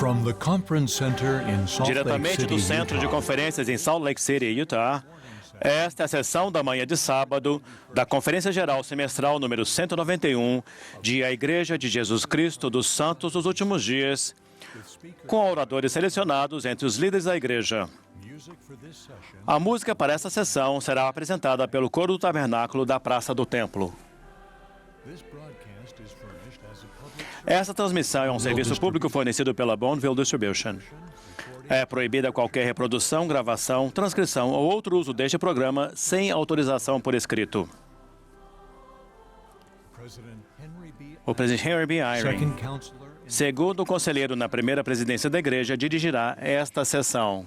From the Conference Center in Salt Lake Diretamente City, do Centro de Utah. Conferências em Salt Lake City, Utah, esta é a sessão da manhã de sábado da Conferência Geral Semestral número 191 de A Igreja de Jesus Cristo dos Santos dos Últimos Dias, com oradores selecionados entre os líderes da Igreja. A música para esta sessão será apresentada pelo Coro do Tabernáculo da Praça do Templo. Esta transmissão é um serviço público fornecido pela Bonneville Distribution. É proibida qualquer reprodução, gravação, transcrição ou outro uso deste programa sem autorização por escrito. O presidente Henry B. Eyring, segundo conselheiro na primeira presidência da Igreja, dirigirá esta sessão.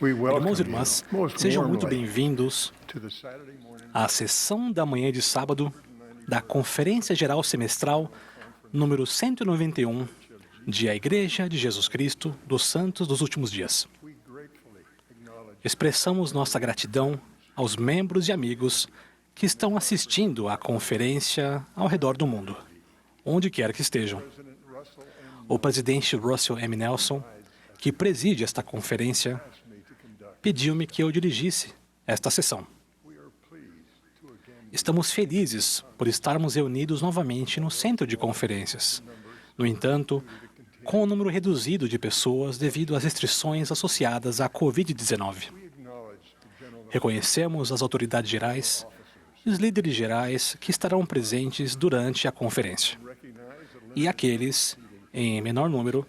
Irmãos e irmãs, sejam muito bem-vindos à sessão da manhã de sábado da Conferência Geral Semestral número 191 de A Igreja de Jesus Cristo dos Santos dos Últimos Dias. Expressamos nossa gratidão aos membros e amigos que estão assistindo à conferência ao redor do mundo, onde quer que estejam. O presidente Russell M. Nelson, que preside esta conferência, pediu-me que eu dirigisse esta sessão. Estamos felizes por estarmos reunidos novamente no centro de conferências. No entanto, com o número reduzido de pessoas devido às restrições associadas à Covid-19. Reconhecemos as autoridades gerais e os líderes gerais que estarão presentes durante a conferência, e aqueles, em menor número,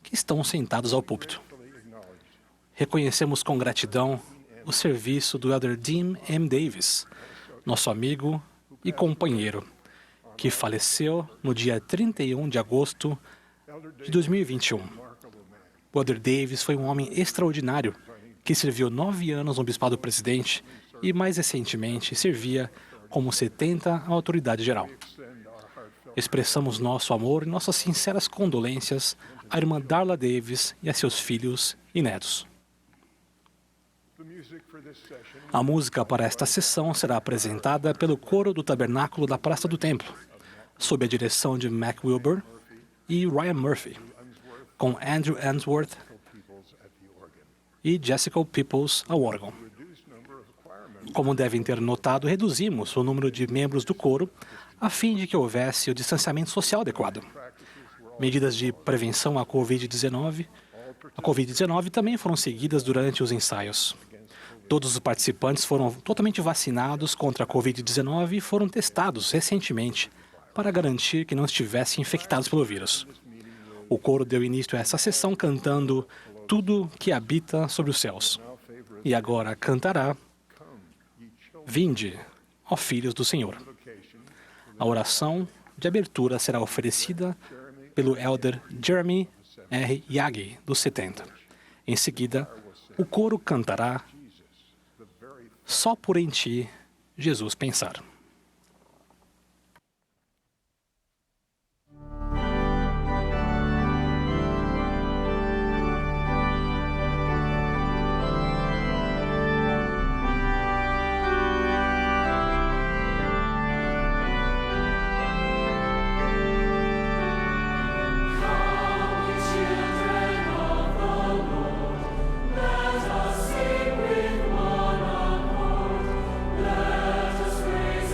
que estão sentados ao púlpito. Reconhecemos com gratidão o serviço do Elder Dean M. Davis, nosso amigo e companheiro, que faleceu no dia 31 de agosto de 2021. O Elder Davis foi um homem extraordinário que serviu 9 anos no Bispado Presidente e, mais recentemente, servia como 70 à autoridade geral. Expressamos nosso amor e nossas sinceras condolências à irmã Darla Davis e a seus filhos e netos. A música para esta sessão será apresentada pelo Coro do Tabernáculo da Praça do Templo, sob a direção de Mac Wilbur e Ryan Murphy, com Andrew Answorth e Jessica Peoples ao órgão. Como devem ter notado, reduzimos o número de membros do coro a fim de que houvesse o distanciamento social adequado. Medidas de prevenção à Covid-19 também foram seguidas durante os ensaios. Todos os participantes foram totalmente vacinados contra a Covid-19 e foram testados recentemente para garantir que não estivessem infectados pelo vírus. O coro deu início a essa sessão cantando Tudo que habita sobre os céus. E agora cantará Vinde, ó filhos do Senhor. A oração de abertura será oferecida pelo Elder Jeremy R. Yagi, dos 70. Em seguida, o coro cantará Só por em ti, Jesus pensar. Let us sing with one accord. Let us praise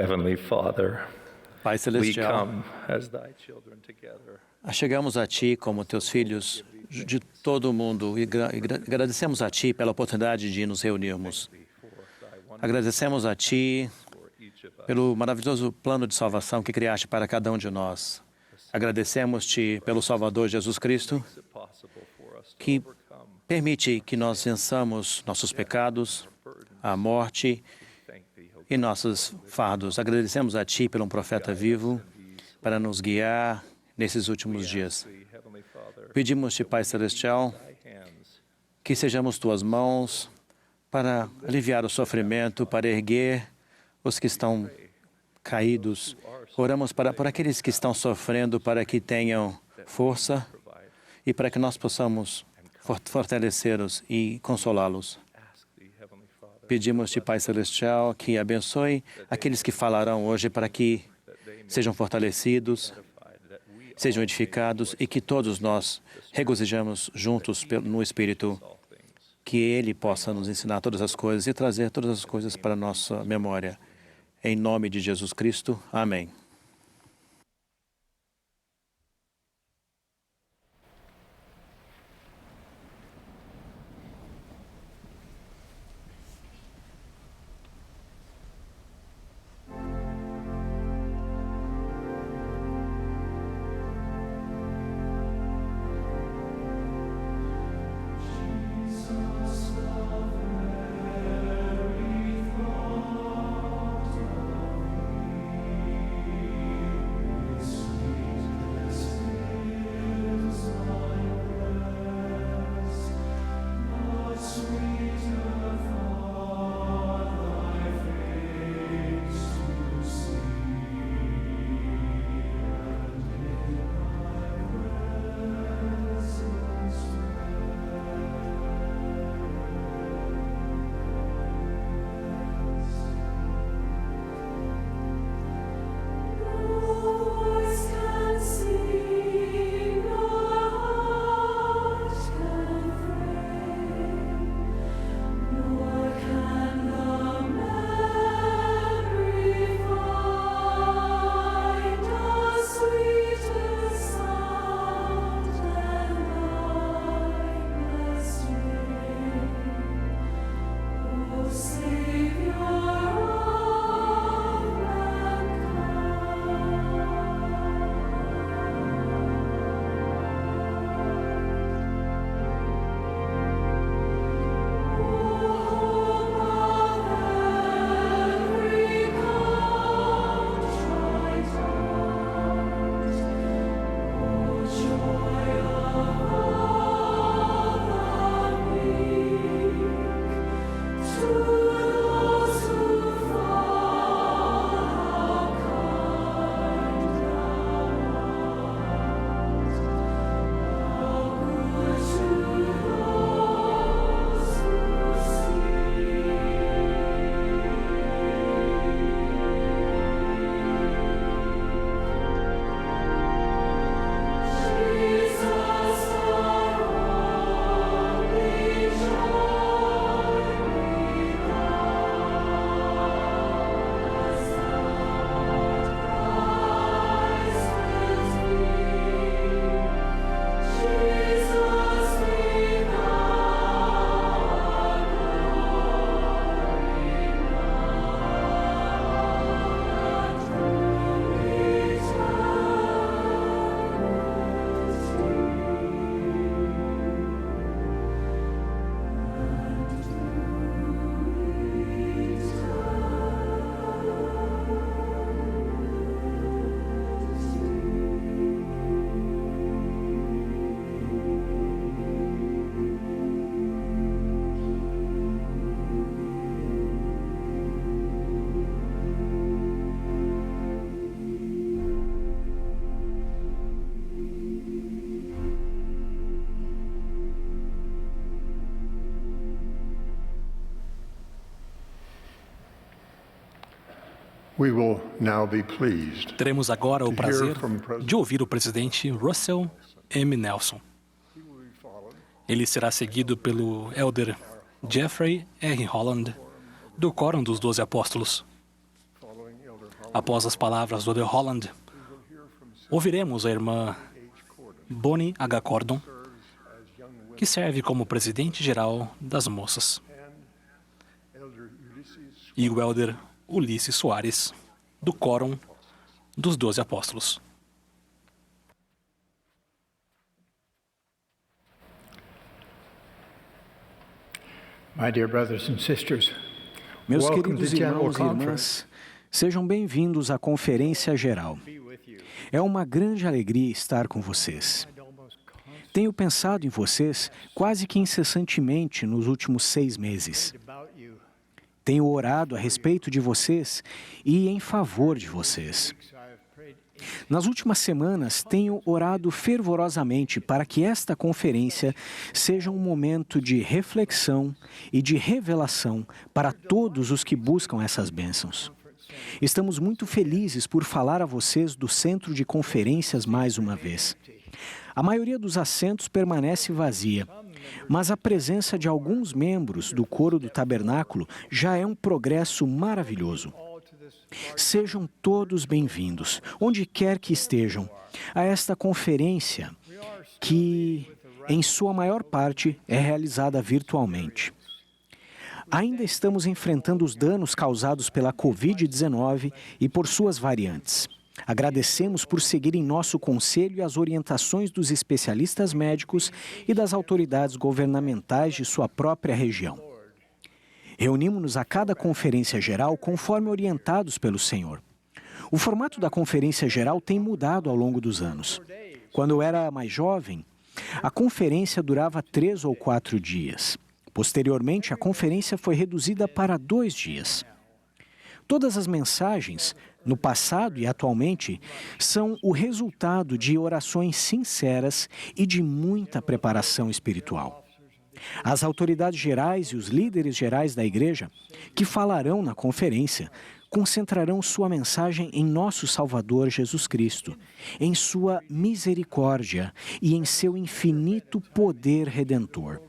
Heavenly Father, Pai we Celestial, come as thy children together. chegamos a Ti como Teus filhos de todo o mundo e agradecemos a Ti pela oportunidade de nos reunirmos. Agradecemos a Ti pelo maravilhoso plano de salvação que criaste para cada um de nós. Agradecemos-te pelo Salvador Jesus Cristo, que permite que nós vençamos nossos pecados, a morte e nossos fardos. Agradecemos a Ti pelo um profeta vivo para nos guiar nesses últimos dias. Pedimos-te, Pai Celestial, que sejamos Tuas mãos para aliviar o sofrimento, para erguer os que estão caídos. Oramos por aqueles que estão sofrendo, para que tenham força e para que nós possamos fortalecê-los e consolá-los. Pedimos-te, Pai Celestial, que abençoe aqueles que falarão hoje para que sejam fortalecidos, sejam edificados e que todos nós regozijamos juntos no Espírito, que Ele possa nos ensinar todas as coisas e trazer todas as coisas para a nossa memória. Em nome de Jesus Cristo. Amém. Teremos agora o prazer de ouvir o presidente Russell M. Nelson. Ele será seguido pelo elder Jeffrey R. Holland, do Quórum dos 12 Apóstolos. Após as palavras do Elder Holland, ouviremos a irmã Bonnie H. Cordon, que serve como presidente-geral das moças, e o Elder Ulisses Soares, do Quórum dos 12 Apóstolos. My dear brothers and sisters, Meus welcome queridos to General irmãos e Conference. irmãs, sejam bem-vindos à Conferência Geral. É uma grande alegria estar com vocês. Tenho pensado em vocês quase que incessantemente nos últimos 6 meses. Tenho orado a respeito de vocês e em favor de vocês. Nas últimas semanas, tenho orado fervorosamente para que esta conferência seja um momento de reflexão e de revelação para todos os que buscam essas bênçãos. Estamos muito felizes por falar a vocês do Centro de Conferências mais uma vez. A maioria dos assentos permanece vazia, mas a presença de alguns membros do Coro do Tabernáculo já é um progresso maravilhoso. Sejam todos bem-vindos, onde quer que estejam, a esta conferência que, em sua maior parte, é realizada virtualmente. Ainda estamos enfrentando os danos causados pela Covid-19 e por suas variantes. Agradecemos por seguirem nosso conselho e as orientações dos especialistas médicos e das autoridades governamentais de sua própria região. Reunimos-nos a cada conferência geral conforme orientados pelo Senhor. O formato da conferência geral tem mudado ao longo dos anos. Quando eu era mais jovem, a conferência durava 3 ou 4 dias. Posteriormente, a conferência foi reduzida para 2 dias. Todas as mensagens, no passado e atualmente, são o resultado de orações sinceras e de muita preparação espiritual. As autoridades gerais e os líderes gerais da igreja, que falarão na conferência, concentrarão sua mensagem em nosso Salvador Jesus Cristo, em sua misericórdia e em seu infinito poder redentor.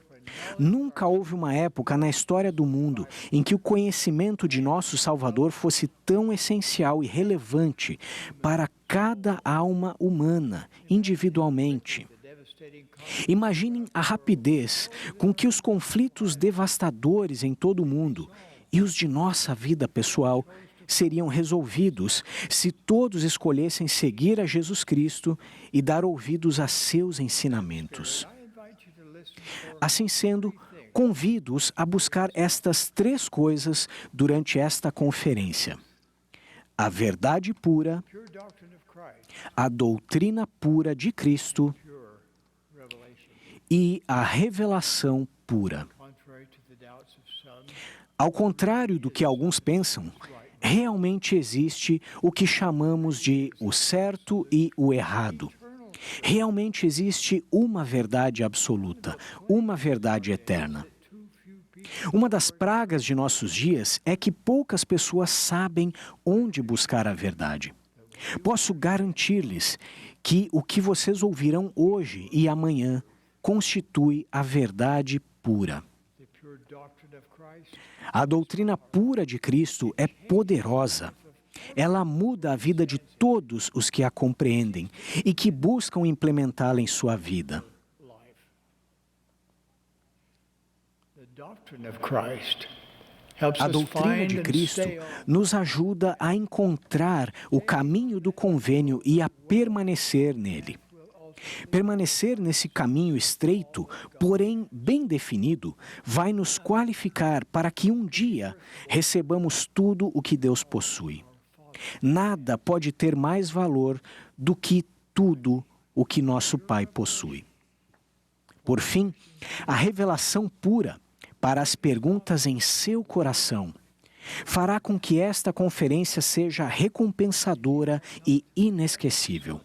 Nunca houve uma época na história do mundo em que o conhecimento de nosso Salvador fosse tão essencial e relevante para cada alma humana, individualmente. Imaginem a rapidez com que os conflitos devastadores em todo o mundo e os de nossa vida pessoal seriam resolvidos se todos escolhessem seguir a Jesus Cristo e dar ouvidos a seus ensinamentos. Assim sendo, convido-os a buscar estas 3 coisas durante esta conferência: a verdade pura, a doutrina pura de Cristo e a revelação pura. Ao contrário do que alguns pensam, realmente existe o que chamamos de o certo e o errado. Realmente existe uma verdade absoluta, uma verdade eterna. Uma das pragas de nossos dias é que poucas pessoas sabem onde buscar a verdade. Posso garantir-lhes que o que vocês ouvirão hoje e amanhã constitui a verdade pura. A doutrina pura de Cristo é poderosa. Ela muda a vida de todos os que a compreendem e que buscam implementá-la em sua vida. A doutrina de Cristo nos ajuda a encontrar o caminho do convênio e a permanecer nele. Permanecer nesse caminho estreito, porém bem definido, vai nos qualificar para que um dia recebamos tudo o que Deus possui. Nada pode ter mais valor do que tudo o que nosso Pai possui. Por fim, a revelação pura para as perguntas em seu coração fará com que esta conferência seja recompensadora e inesquecível.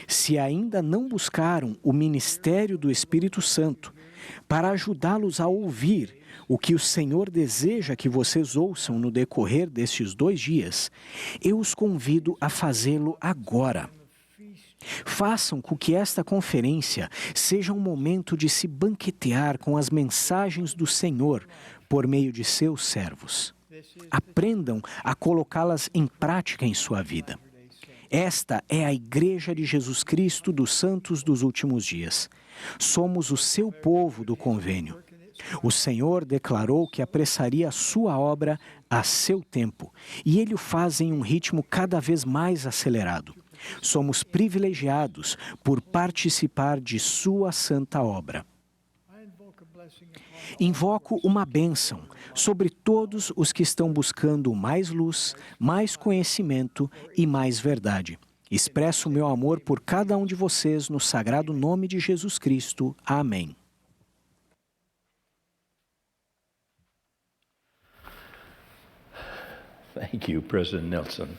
Se ainda não buscaram o ministério do Espírito Santo para ajudá-los a ouvir o que o Senhor deseja que vocês ouçam no decorrer destes 2 dias, eu os convido a fazê-lo agora. Façam com que esta conferência seja um momento de se banquetear com as mensagens do Senhor por meio de seus servos. Aprendam a colocá-las em prática em sua vida. Esta é a Igreja de Jesus Cristo dos Santos dos Últimos Dias. Somos o seu povo do convênio. O Senhor declarou que apressaria a sua obra a seu tempo, e Ele o faz em um ritmo cada vez mais acelerado. Somos privilegiados por participar de sua santa obra. Invoco uma bênção sobre todos os que estão buscando mais luz, mais conhecimento e mais verdade. Expresso o meu amor por cada um de vocês no sagrado nome de Jesus Cristo. Amém. Thank you, President Nelson.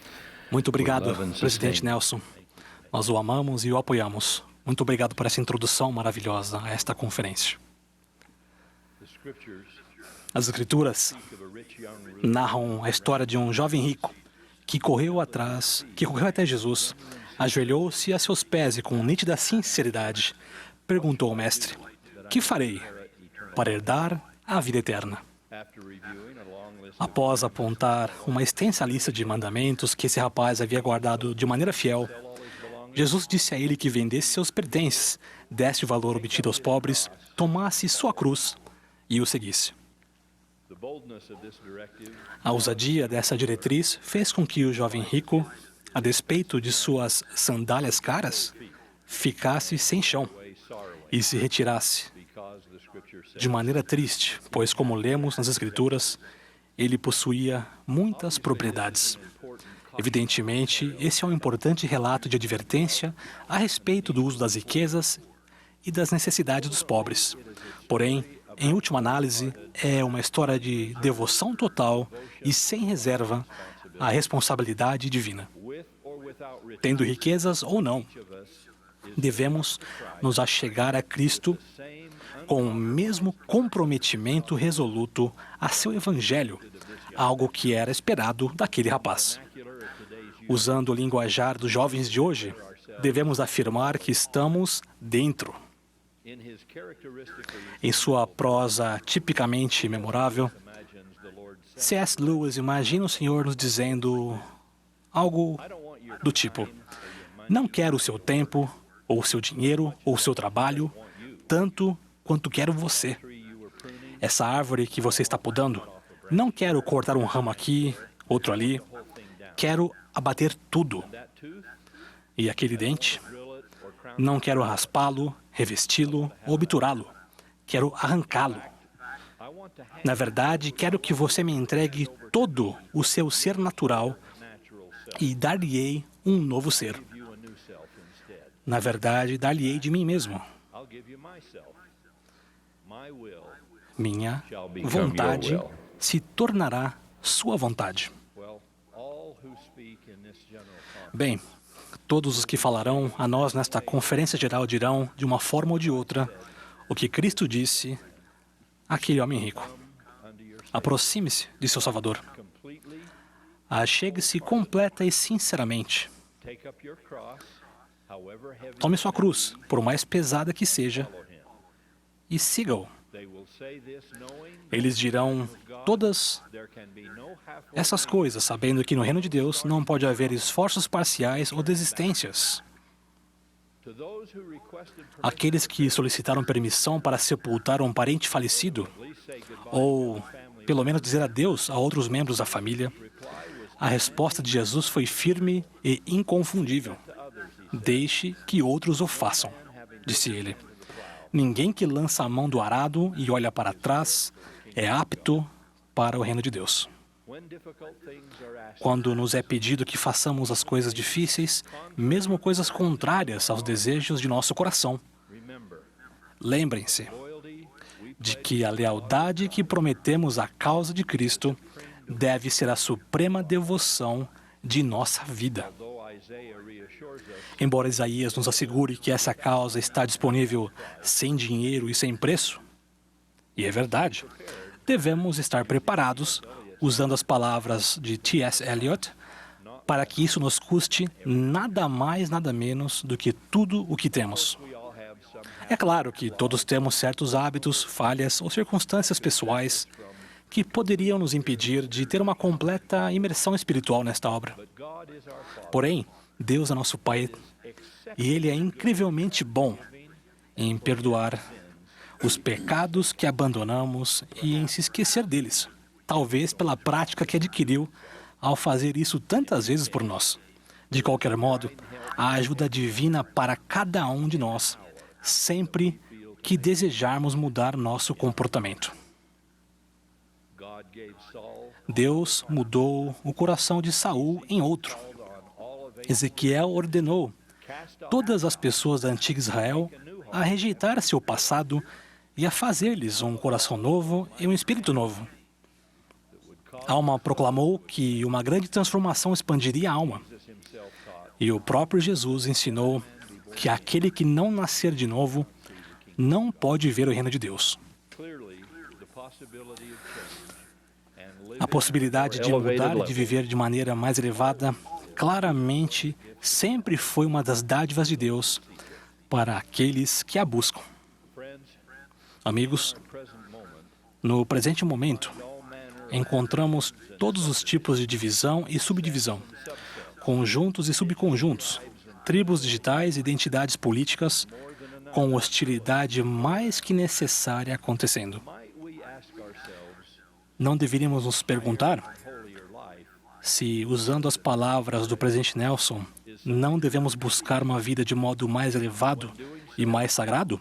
Muito obrigado, We love and presidente sustain. Nelson. Nós o amamos e o apoiamos. Muito obrigado por essa introdução maravilhosa a esta conferência. As Escrituras narram a história de um jovem rico que correu até Jesus, ajoelhou-se a seus pés e, com nítida sinceridade, perguntou ao Mestre: "Que farei para herdar a vida eterna?" Após apontar uma extensa lista de mandamentos que esse rapaz havia guardado de maneira fiel, Jesus disse a ele que vendesse seus pertences, desse o valor obtido aos pobres, tomasse sua cruz e o seguisse. A ousadia dessa diretriz fez com que o jovem rico, a despeito de suas sandálias caras, ficasse sem chão e se retirasse de maneira triste, pois, como lemos nas Escrituras, ele possuía muitas propriedades. Evidentemente, esse é um importante relato de advertência a respeito do uso das riquezas e das necessidades dos pobres. Porém, em última análise, é uma história de devoção total e sem reserva à responsabilidade divina. Tendo riquezas ou não, devemos nos achegar a Cristo com o mesmo comprometimento resoluto a seu evangelho, algo que era esperado daquele rapaz. Usando o linguajar dos jovens de hoje, devemos afirmar que estamos dentro. Em sua prosa tipicamente memorável, C.S. Lewis imagina o Senhor nos dizendo algo do tipo: "Não quero o seu tempo, ou o seu dinheiro, ou o seu trabalho, tanto quanto quero você. Essa árvore que você está podando, não quero cortar um ramo aqui, outro ali. Quero abater tudo. E aquele dente, não quero raspá-lo, revesti-lo ou obturá-lo. Quero arrancá-lo. Na verdade, quero que você me entregue todo o seu ser natural e dar-lhe-ei um novo ser. Na verdade, dar-lhe-ei de mim mesmo. Minha vontade se tornará sua vontade." Bem, todos os que falarão a nós nesta conferência geral dirão, de uma forma ou de outra, o que Cristo disse àquele homem rico: "Aproxime-se de seu Salvador. Achegue-se completa e sinceramente. Tome sua cruz, por mais pesada que seja, e siga-o." Eles dirão todas essas coisas, sabendo que no reino de Deus não pode haver esforços parciais ou desistências. Aqueles que solicitaram permissão para sepultar um parente falecido, ou pelo menos dizer adeus a outros membros da família, a resposta de Jesus foi firme e inconfundível. "Deixe que outros o façam", disse ele. "Ninguém que lança a mão do arado e olha para trás é apto para o reino de Deus." Quando nos é pedido que façamos as coisas difíceis, mesmo coisas contrárias aos desejos de nosso coração, lembrem-se de que a lealdade que prometemos à causa de Cristo deve ser a suprema devoção de nossa vida. Embora Isaías nos assegure que essa causa está disponível sem dinheiro e sem preço, e é verdade, devemos estar preparados, usando as palavras de T.S. Eliot, para que isso nos custe nada mais, nada menos do que tudo o que temos. É claro que todos temos certos hábitos, falhas ou circunstâncias pessoais que poderiam nos impedir de ter uma completa imersão espiritual nesta obra. Porém, Deus é nosso Pai e Ele é incrivelmente bom em perdoar os pecados que abandonamos e em se esquecer deles, talvez pela prática que adquiriu ao fazer isso tantas vezes por nós. De qualquer modo, a ajuda divina para cada um de nós, sempre que desejarmos mudar nosso comportamento. Deus mudou o coração de Saul em outro. Ezequiel ordenou todas as pessoas da antiga Israel a rejeitar seu passado e a fazer-lhes um coração novo e um espírito novo. Alma proclamou que uma grande transformação expandiria a alma. E o próprio Jesus ensinou que aquele que não nascer de novo não pode ver o reino de Deus. A possibilidade de mudar e de viver de maneira mais elevada, claramente, sempre foi uma das dádivas de Deus para aqueles que a buscam. Amigos, no presente momento, encontramos todos os tipos de divisão e subdivisão, conjuntos e subconjuntos, tribos digitais e identidades políticas, com hostilidade mais que necessária acontecendo. Não deveríamos nos perguntar se, usando as palavras do presidente Nelson, não devemos buscar uma vida de modo mais elevado e mais sagrado?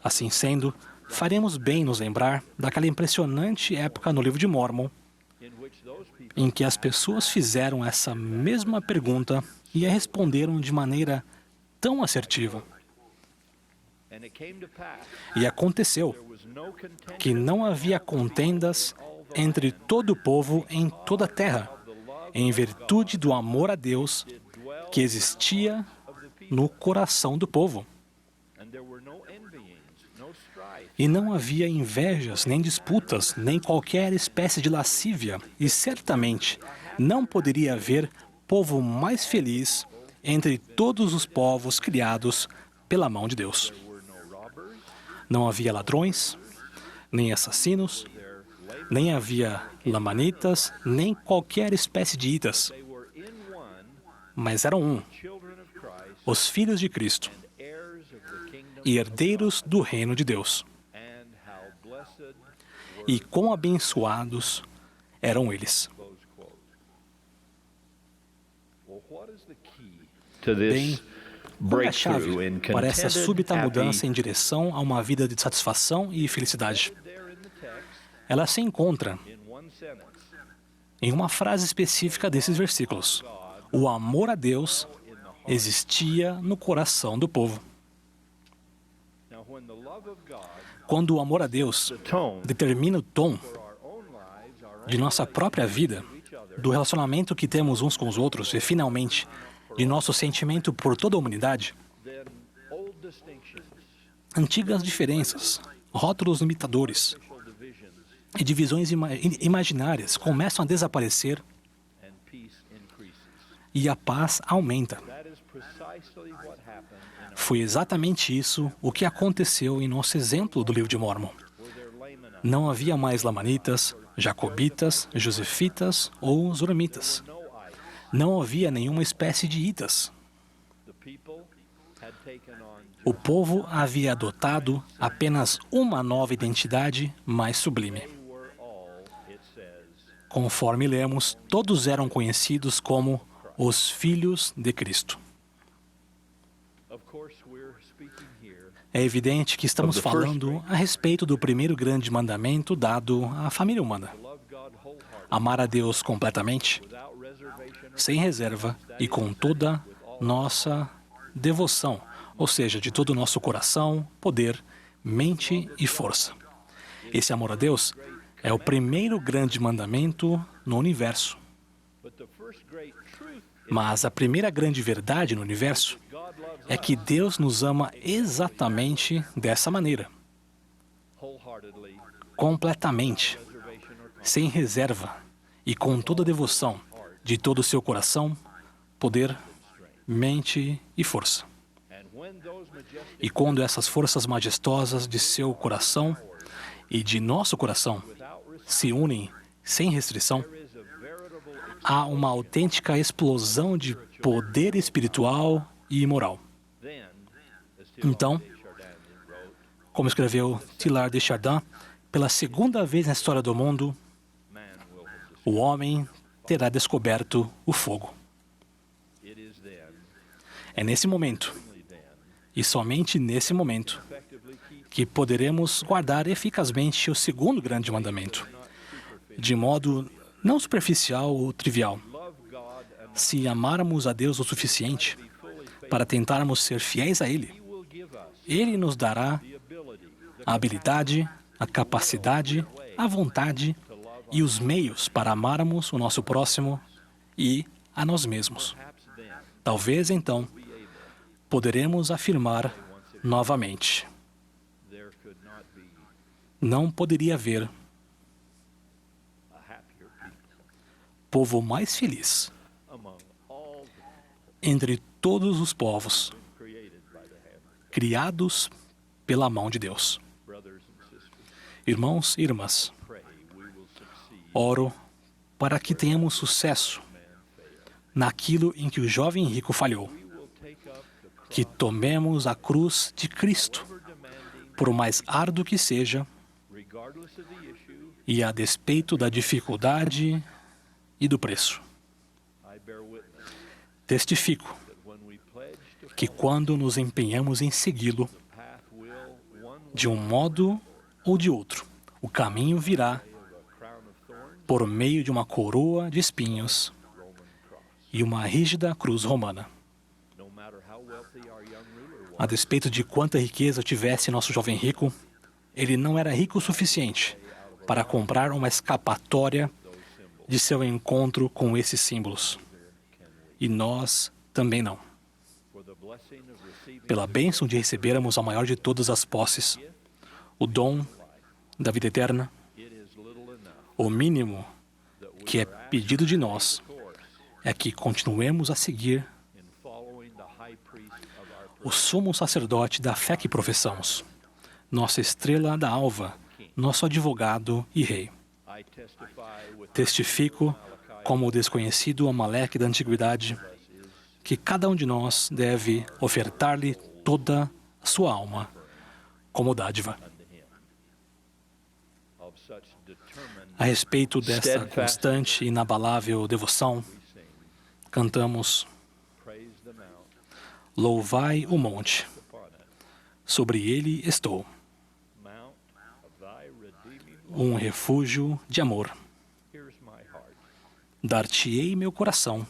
Assim sendo, faremos bem nos lembrar daquela impressionante época no livro de Mórmon, em que as pessoas fizeram essa mesma pergunta e a responderam de maneira tão assertiva. E aconteceu que não havia contendas entre todo o povo em toda a terra, em virtude do amor a Deus que existia no coração do povo. E não havia invejas, nem disputas, nem qualquer espécie de lascívia, e certamente não poderia haver povo mais feliz entre todos os povos criados pela mão de Deus. Não havia ladrões, nem assassinos, nem havia lamanitas, nem qualquer espécie de itas. Mas eram um, os filhos de Cristo, e herdeiros do reino de Deus. E quão abençoados eram eles. Bem, qual é a chave para essa súbita mudança em direção a uma vida de satisfação e felicidade? Ela se encontra em uma frase específica desses versículos. O amor a Deus existia no coração do povo. Quando o amor a Deus determina o tom de nossa própria vida, do relacionamento que temos uns com os outros e, finalmente, de nosso sentimento por toda a humanidade, antigas diferenças, rótulos limitadores e divisões imaginárias começam a desaparecer e a paz aumenta. Foi exatamente isso o que aconteceu em nosso exemplo do livro de Mórmon. Não havia mais lamanitas, jacobitas, josefitas ou zoramitas. Não havia nenhuma espécie de itas. O povo havia adotado apenas uma nova identidade mais sublime. Conforme lemos, todos eram conhecidos como os filhos de Cristo. É evidente que estamos falando a respeito do primeiro grande mandamento dado à família humana. Amar a Deus completamente, sem reserva e com toda nossa devoção, ou seja, de todo o nosso coração, poder, mente e força. Esse amor a Deus é o primeiro grande mandamento no universo. Mas a primeira grande verdade no universo é que Deus nos ama exatamente dessa maneira. Completamente, sem reserva e com toda a devoção de todo o seu coração, poder, mente e força. E quando essas forças majestosas de seu coração e de nosso coração se unem sem restrição, há uma autêntica explosão de poder espiritual e moral. Então, como escreveu Teilhard de Chardin, pela segunda vez na história do mundo, o homem terá descoberto o fogo. É nesse momento, e somente nesse momento, que poderemos guardar eficazmente o segundo grande mandamento, de modo não superficial ou trivial. Se amarmos a Deus o suficiente para tentarmos ser fiéis a Ele, Ele nos dará a habilidade, a capacidade, a vontade e os meios para amarmos o nosso próximo e a nós mesmos. Talvez, então, poderemos afirmar novamente: não poderia haver povo mais feliz entre todos os povos criados pela mão de Deus. Irmãos e irmãs, oro para que tenhamos sucesso naquilo em que o jovem rico falhou. Que tomemos a cruz de Cristo, por mais árduo que seja, e a despeito da dificuldade e do preço. Testifico que quando nos empenhamos em segui-lo, de um modo ou de outro, o caminho virá por meio de uma coroa de espinhos e uma rígida cruz romana. A despeito de quanta riqueza tivesse nosso jovem rico, ele não era rico o suficiente para comprar uma escapatória de seu encontro com esses símbolos. E nós também não. Pela bênção de recebermos a maior de todas as posses, o dom da vida eterna, o mínimo que é pedido de nós é que continuemos a seguir o sumo sacerdote da fé que professamos, nossa estrela da alva, nosso advogado e rei. Testifico, como o desconhecido Amaleque da antiguidade, que cada um de nós deve ofertar-lhe toda a sua alma como dádiva. A respeito desta constante e inabalável devoção, cantamos: Louvai o monte, sobre ele estou, um refúgio de amor. Dar-te-ei meu coração,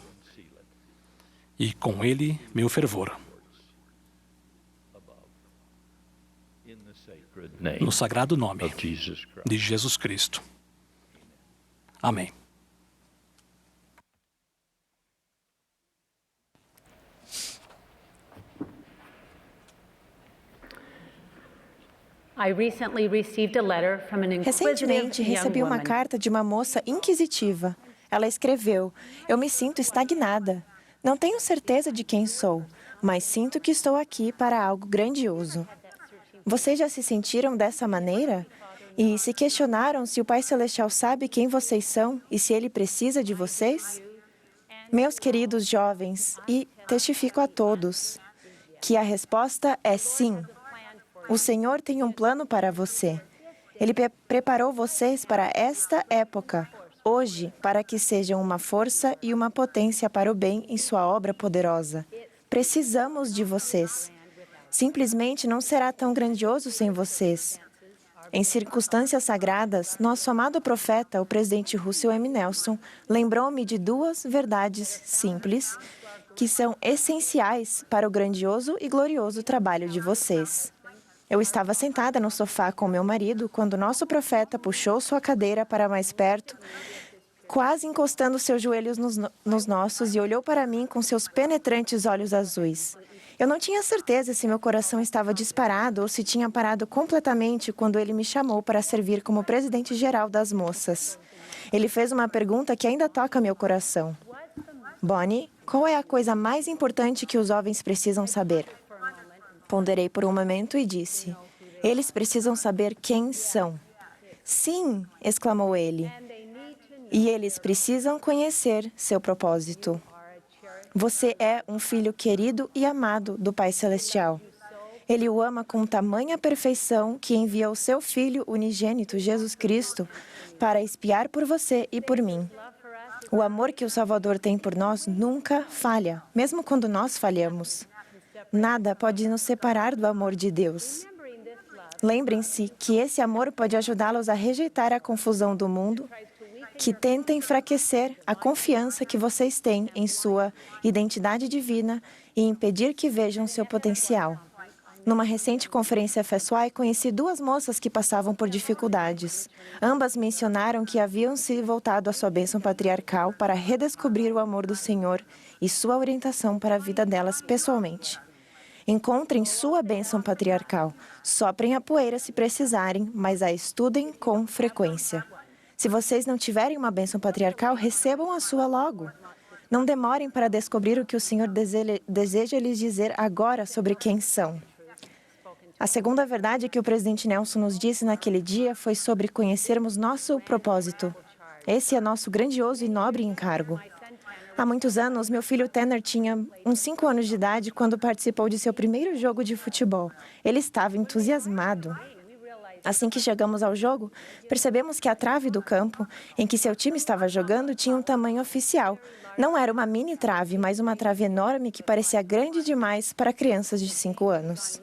e com ele meu fervor. No sagrado nome de Jesus Cristo. Amém. Recentemente, recebi uma carta de uma moça inquisitiva. Ela escreveu: "Eu me sinto estagnada. Não tenho certeza de quem sou, mas sinto que estou aqui para algo grandioso." Vocês já se sentiram dessa maneira? E se questionaram se o Pai Celestial sabe quem vocês são e se Ele precisa de vocês? Meus queridos jovens, e testifico a todos que a resposta é sim. O Senhor tem um plano para você. Ele preparou vocês para esta época, hoje, para que sejam uma força e uma potência para o bem em sua obra poderosa. Precisamos de vocês. Simplesmente não será tão grandioso sem vocês. Em circunstâncias sagradas, nosso amado profeta, o presidente Russell M. Nelson, lembrou-me de duas verdades simples que são essenciais para o grandioso e glorioso trabalho de vocês. Eu estava sentada no sofá com meu marido quando nosso profeta puxou sua cadeira para mais perto, quase encostando seus joelhos nos nossos, e olhou para mim com seus penetrantes olhos azuis. Eu não tinha certeza se meu coração estava disparado ou se tinha parado completamente quando ele me chamou para servir como presidente-geral das moças. Ele fez uma pergunta que ainda toca meu coração. Bonnie, qual é a coisa mais importante que os jovens precisam saber? Ponderei por um momento e disse: eles precisam saber quem são. Sim, exclamou ele. E eles precisam conhecer seu propósito. Você é um filho querido e amado do Pai Celestial. Ele o ama com tamanha perfeição que enviou seu Filho unigênito, Jesus Cristo, para expiar por você e por mim. O amor que o Salvador tem por nós nunca falha, mesmo quando nós falhamos. Nada pode nos separar do amor de Deus. Lembrem-se que esse amor pode ajudá-los a rejeitar a confusão do mundo, que tenta enfraquecer a confiança que vocês têm em sua identidade divina e impedir que vejam seu potencial. Numa recente conferência FSY, conheci duas moças que passavam por dificuldades. Ambas mencionaram que haviam se voltado à sua bênção patriarcal para redescobrir o amor do Senhor e sua orientação para a vida delas pessoalmente. Encontrem sua bênção patriarcal. Soprem a poeira se precisarem, mas a estudem com frequência. Se vocês não tiverem uma bênção patriarcal, recebam a sua logo. Não demorem para descobrir o que o Senhor deseja lhes dizer agora sobre quem são. A segunda verdade que o presidente Nelson nos disse naquele dia foi sobre conhecermos nosso propósito. Esse é nosso grandioso e nobre encargo. Há muitos anos, meu filho Tanner tinha uns 5 anos de idade quando participou de seu primeiro jogo de futebol. Ele estava entusiasmado. Assim que chegamos ao jogo, percebemos que a trave do campo em que seu time estava jogando tinha um tamanho oficial. Não era uma mini trave, mas uma trave enorme que parecia grande demais para crianças de 5 anos.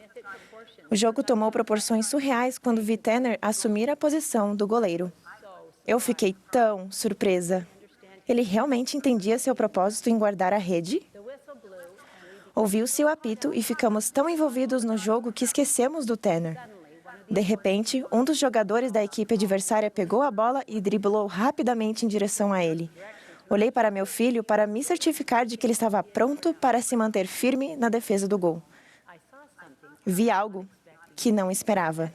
O jogo tomou proporções surreais quando vi Tanner assumir a posição do goleiro. Eu fiquei tão surpresa. Ele realmente entendia seu propósito em guardar a rede? Ouviu-se o apito e ficamos tão envolvidos no jogo que esquecemos do Tanner. De repente, um dos jogadores da equipe adversária pegou a bola e driblou rapidamente em direção a ele. Olhei para meu filho para me certificar de que ele estava pronto para se manter firme na defesa do gol. Vi algo que não esperava.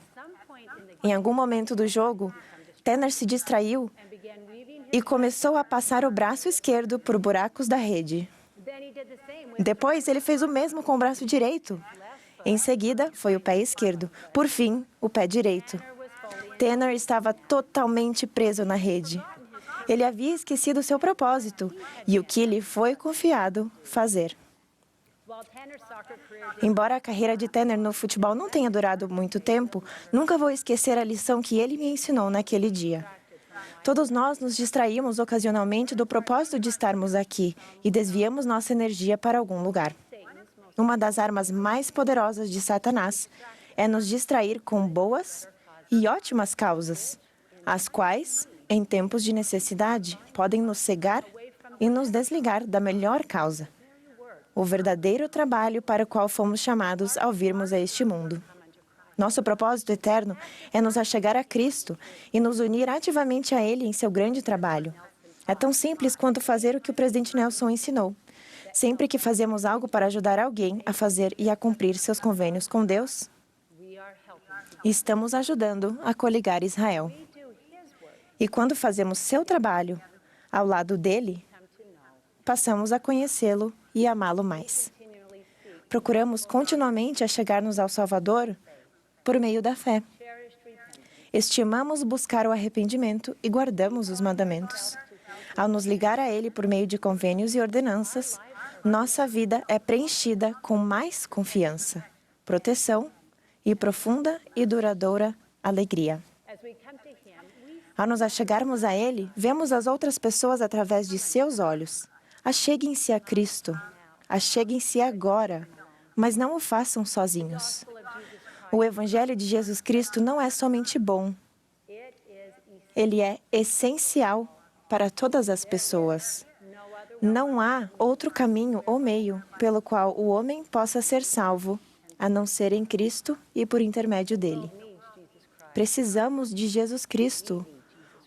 Em algum momento do jogo, Tanner se distraiu e começou a passar o braço esquerdo por buracos da rede. Depois, ele fez o mesmo com o braço direito. Em seguida, foi o pé esquerdo. Por fim, o pé direito. Tanner estava totalmente preso na rede. Ele havia esquecido seu propósito e o que lhe foi confiado fazer. Embora a carreira de Tanner no futebol não tenha durado muito tempo, nunca vou esquecer a lição que ele me ensinou naquele dia. Todos nós nos distraímos ocasionalmente do propósito de estarmos aqui e desviamos nossa energia para algum lugar. Uma das armas mais poderosas de Satanás é nos distrair com boas e ótimas causas, as quais, em tempos de necessidade, podem nos cegar e nos desligar da melhor causa, o verdadeiro trabalho para o qual fomos chamados ao virmos a este mundo. Nosso propósito eterno é nos achegar a Cristo e nos unir ativamente a Ele em seu grande trabalho. É tão simples quanto fazer o que o presidente Nelson ensinou. Sempre que fazemos algo para ajudar alguém a fazer e a cumprir seus convênios com Deus, estamos ajudando a coligar Israel. E quando fazemos seu trabalho ao lado dele, passamos a conhecê-lo e amá-lo mais. Procuramos continuamente achegar-nos ao Salvador por meio da fé. Estimamos buscar o arrependimento e guardamos os mandamentos. Ao nos ligar a Ele por meio de convênios e ordenanças, nossa vida é preenchida com mais confiança, proteção e profunda e duradoura alegria. Ao nos achegarmos a Ele, vemos as outras pessoas através de seus olhos. Acheguem-se a Cristo. Acheguem-se agora, mas não o façam sozinhos. O Evangelho de Jesus Cristo não é somente bom. Ele é essencial para todas as pessoas. Não há outro caminho ou meio pelo qual o homem possa ser salvo, a não ser em Cristo e por intermédio dele. Precisamos de Jesus Cristo.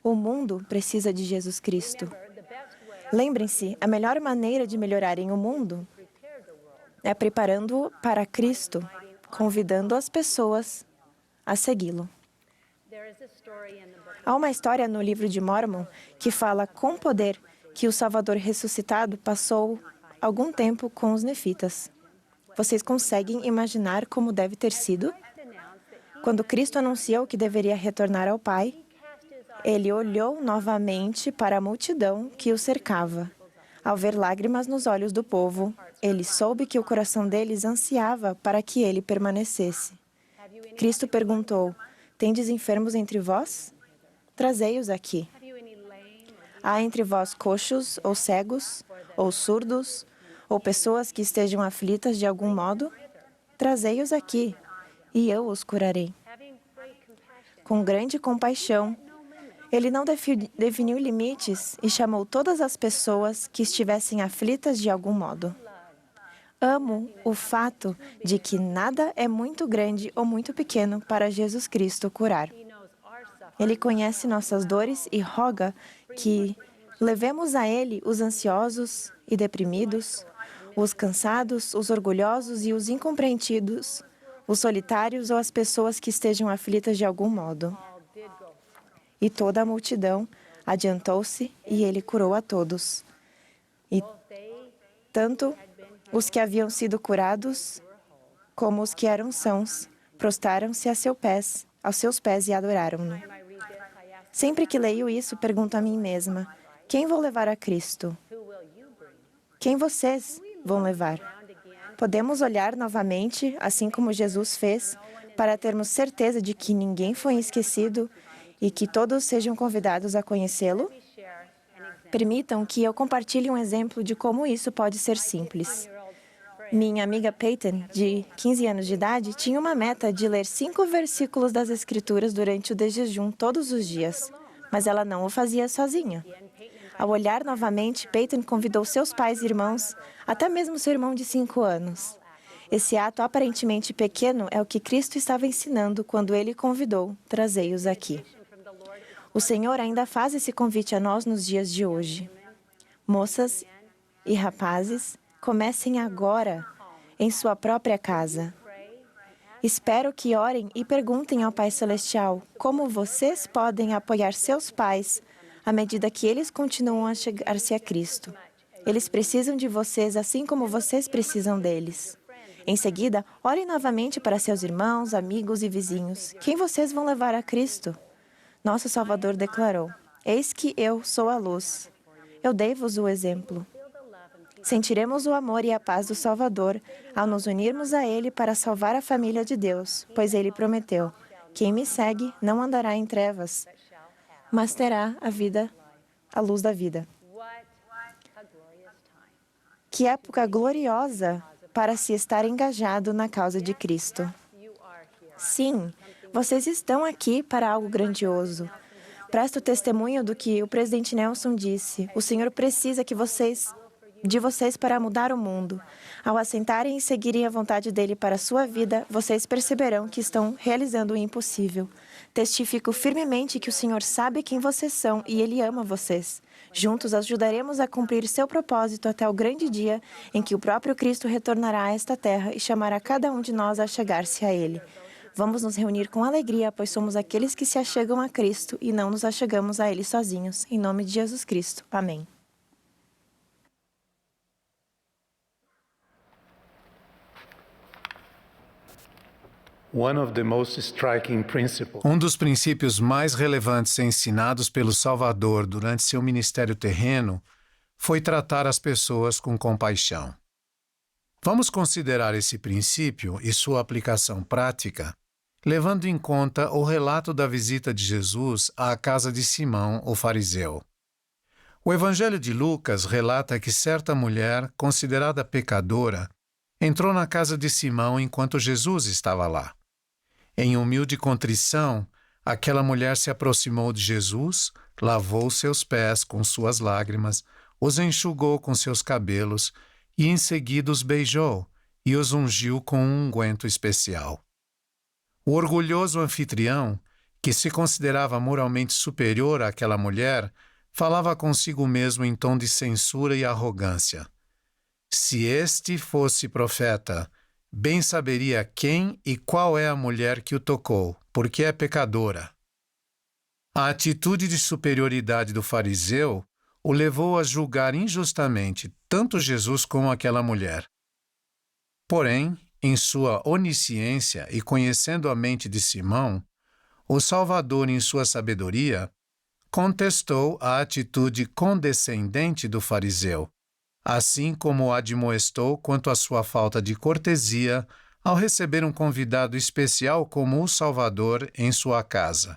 O mundo precisa de Jesus Cristo. Lembrem-se, a melhor maneira de melhorarem o mundo é preparando-o para Cristo, convidando as pessoas a segui-lo. Há uma história no livro de Mórmon que fala com poder que o Salvador ressuscitado passou algum tempo com os nefitas. Vocês conseguem imaginar como deve ter sido? Quando Cristo anunciou que deveria retornar ao Pai, Ele olhou novamente para a multidão que o cercava. Ao ver lágrimas nos olhos do povo, ele soube que o coração deles ansiava para que ele permanecesse. Cristo perguntou: Tendes enfermos entre vós? Trazei-os aqui. Há entre vós coxos, ou cegos, ou surdos, ou pessoas que estejam aflitas de algum modo? Trazei-os aqui, e eu os curarei. Com grande compaixão, ele não definiu limites e chamou todas as pessoas que estivessem aflitas de algum modo. Amo o fato de que nada é muito grande ou muito pequeno para Jesus Cristo curar. Ele conhece nossas dores e roga que levemos a Ele os ansiosos e deprimidos, os cansados, os orgulhosos e os incompreendidos, os solitários ou as pessoas que estejam aflitas de algum modo. E toda a multidão adiantou-se e Ele curou a todos. E tanto os que haviam sido curados como os que eram sãos prostraram-se aos seus pés e adoraram-no. Sempre que leio isso, pergunto a mim mesma: quem vou levar a Cristo? Quem vocês vão levar? Podemos olhar novamente, assim como Jesus fez, para termos certeza de que ninguém foi esquecido e que todos sejam convidados a conhecê-lo? Permitam que eu compartilhe um exemplo de como isso pode ser simples. Minha amiga Peyton, de 15 anos de idade, tinha uma meta de ler 5 versículos das Escrituras durante o jejum todos os dias, mas ela não o fazia sozinha. Ao olhar novamente, Peyton convidou seus pais e irmãos, até mesmo seu irmão de 5 anos. Esse ato aparentemente pequeno é o que Cristo estava ensinando quando Ele convidou: trazei-os aqui. O Senhor ainda faz esse convite a nós nos dias de hoje. Moças e rapazes, comecem agora, em sua própria casa. Espero que orem e perguntem ao Pai Celestial como vocês podem apoiar seus pais à medida que eles continuam a chegar-se a Cristo. Eles precisam de vocês assim como vocês precisam deles. Em seguida, orem novamente para seus irmãos, amigos e vizinhos. Quem vocês vão levar a Cristo? Nosso Salvador declarou: Eis que eu sou a luz. Eu dei-vos o exemplo. Sentiremos o amor e a paz do Salvador ao nos unirmos a Ele para salvar a família de Deus, pois Ele prometeu: quem me segue não andará em trevas, mas terá a luz da vida. Que época gloriosa para se estar engajado na causa de Cristo. Sim, vocês estão aqui para algo grandioso. Presto testemunho do que o presidente Nelson disse. O Senhor precisa de vocês para mudar o mundo. Ao assentarem e seguirem a vontade dele para a sua vida, vocês perceberão que estão realizando o impossível. Testifico firmemente que o Senhor sabe quem vocês são e Ele ama vocês. Juntos ajudaremos a cumprir seu propósito até o grande dia em que o próprio Cristo retornará a esta terra e chamará cada um de nós a chegar-se a Ele. Vamos nos reunir com alegria, pois somos aqueles que se achegam a Cristo e não nos achegamos a Ele sozinhos. Em nome de Jesus Cristo. Amém. Um dos princípios mais relevantes ensinados pelo Salvador durante seu ministério terreno foi tratar as pessoas com compaixão. Vamos considerar esse princípio e sua aplicação prática, levando em conta o relato da visita de Jesus à casa de Simão, o fariseu. O Evangelho de Lucas relata que certa mulher, considerada pecadora, entrou na casa de Simão enquanto Jesus estava lá. Em humilde contrição, aquela mulher se aproximou de Jesus, lavou seus pés com suas lágrimas, os enxugou com seus cabelos e em seguida os beijou e os ungiu com um unguento especial. O orgulhoso anfitrião, que se considerava moralmente superior àquela mulher, falava consigo mesmo em tom de censura e arrogância. Se este fosse profeta, bem saberia quem e qual é a mulher que o tocou, porque é pecadora. A atitude de superioridade do fariseu o levou a julgar injustamente tanto Jesus como aquela mulher. Porém, em sua onisciência e conhecendo a mente de Simão, o Salvador, em sua sabedoria, contestou a atitude condescendente do fariseu, assim como o admoestou quanto à sua falta de cortesia ao receber um convidado especial como o Salvador em sua casa.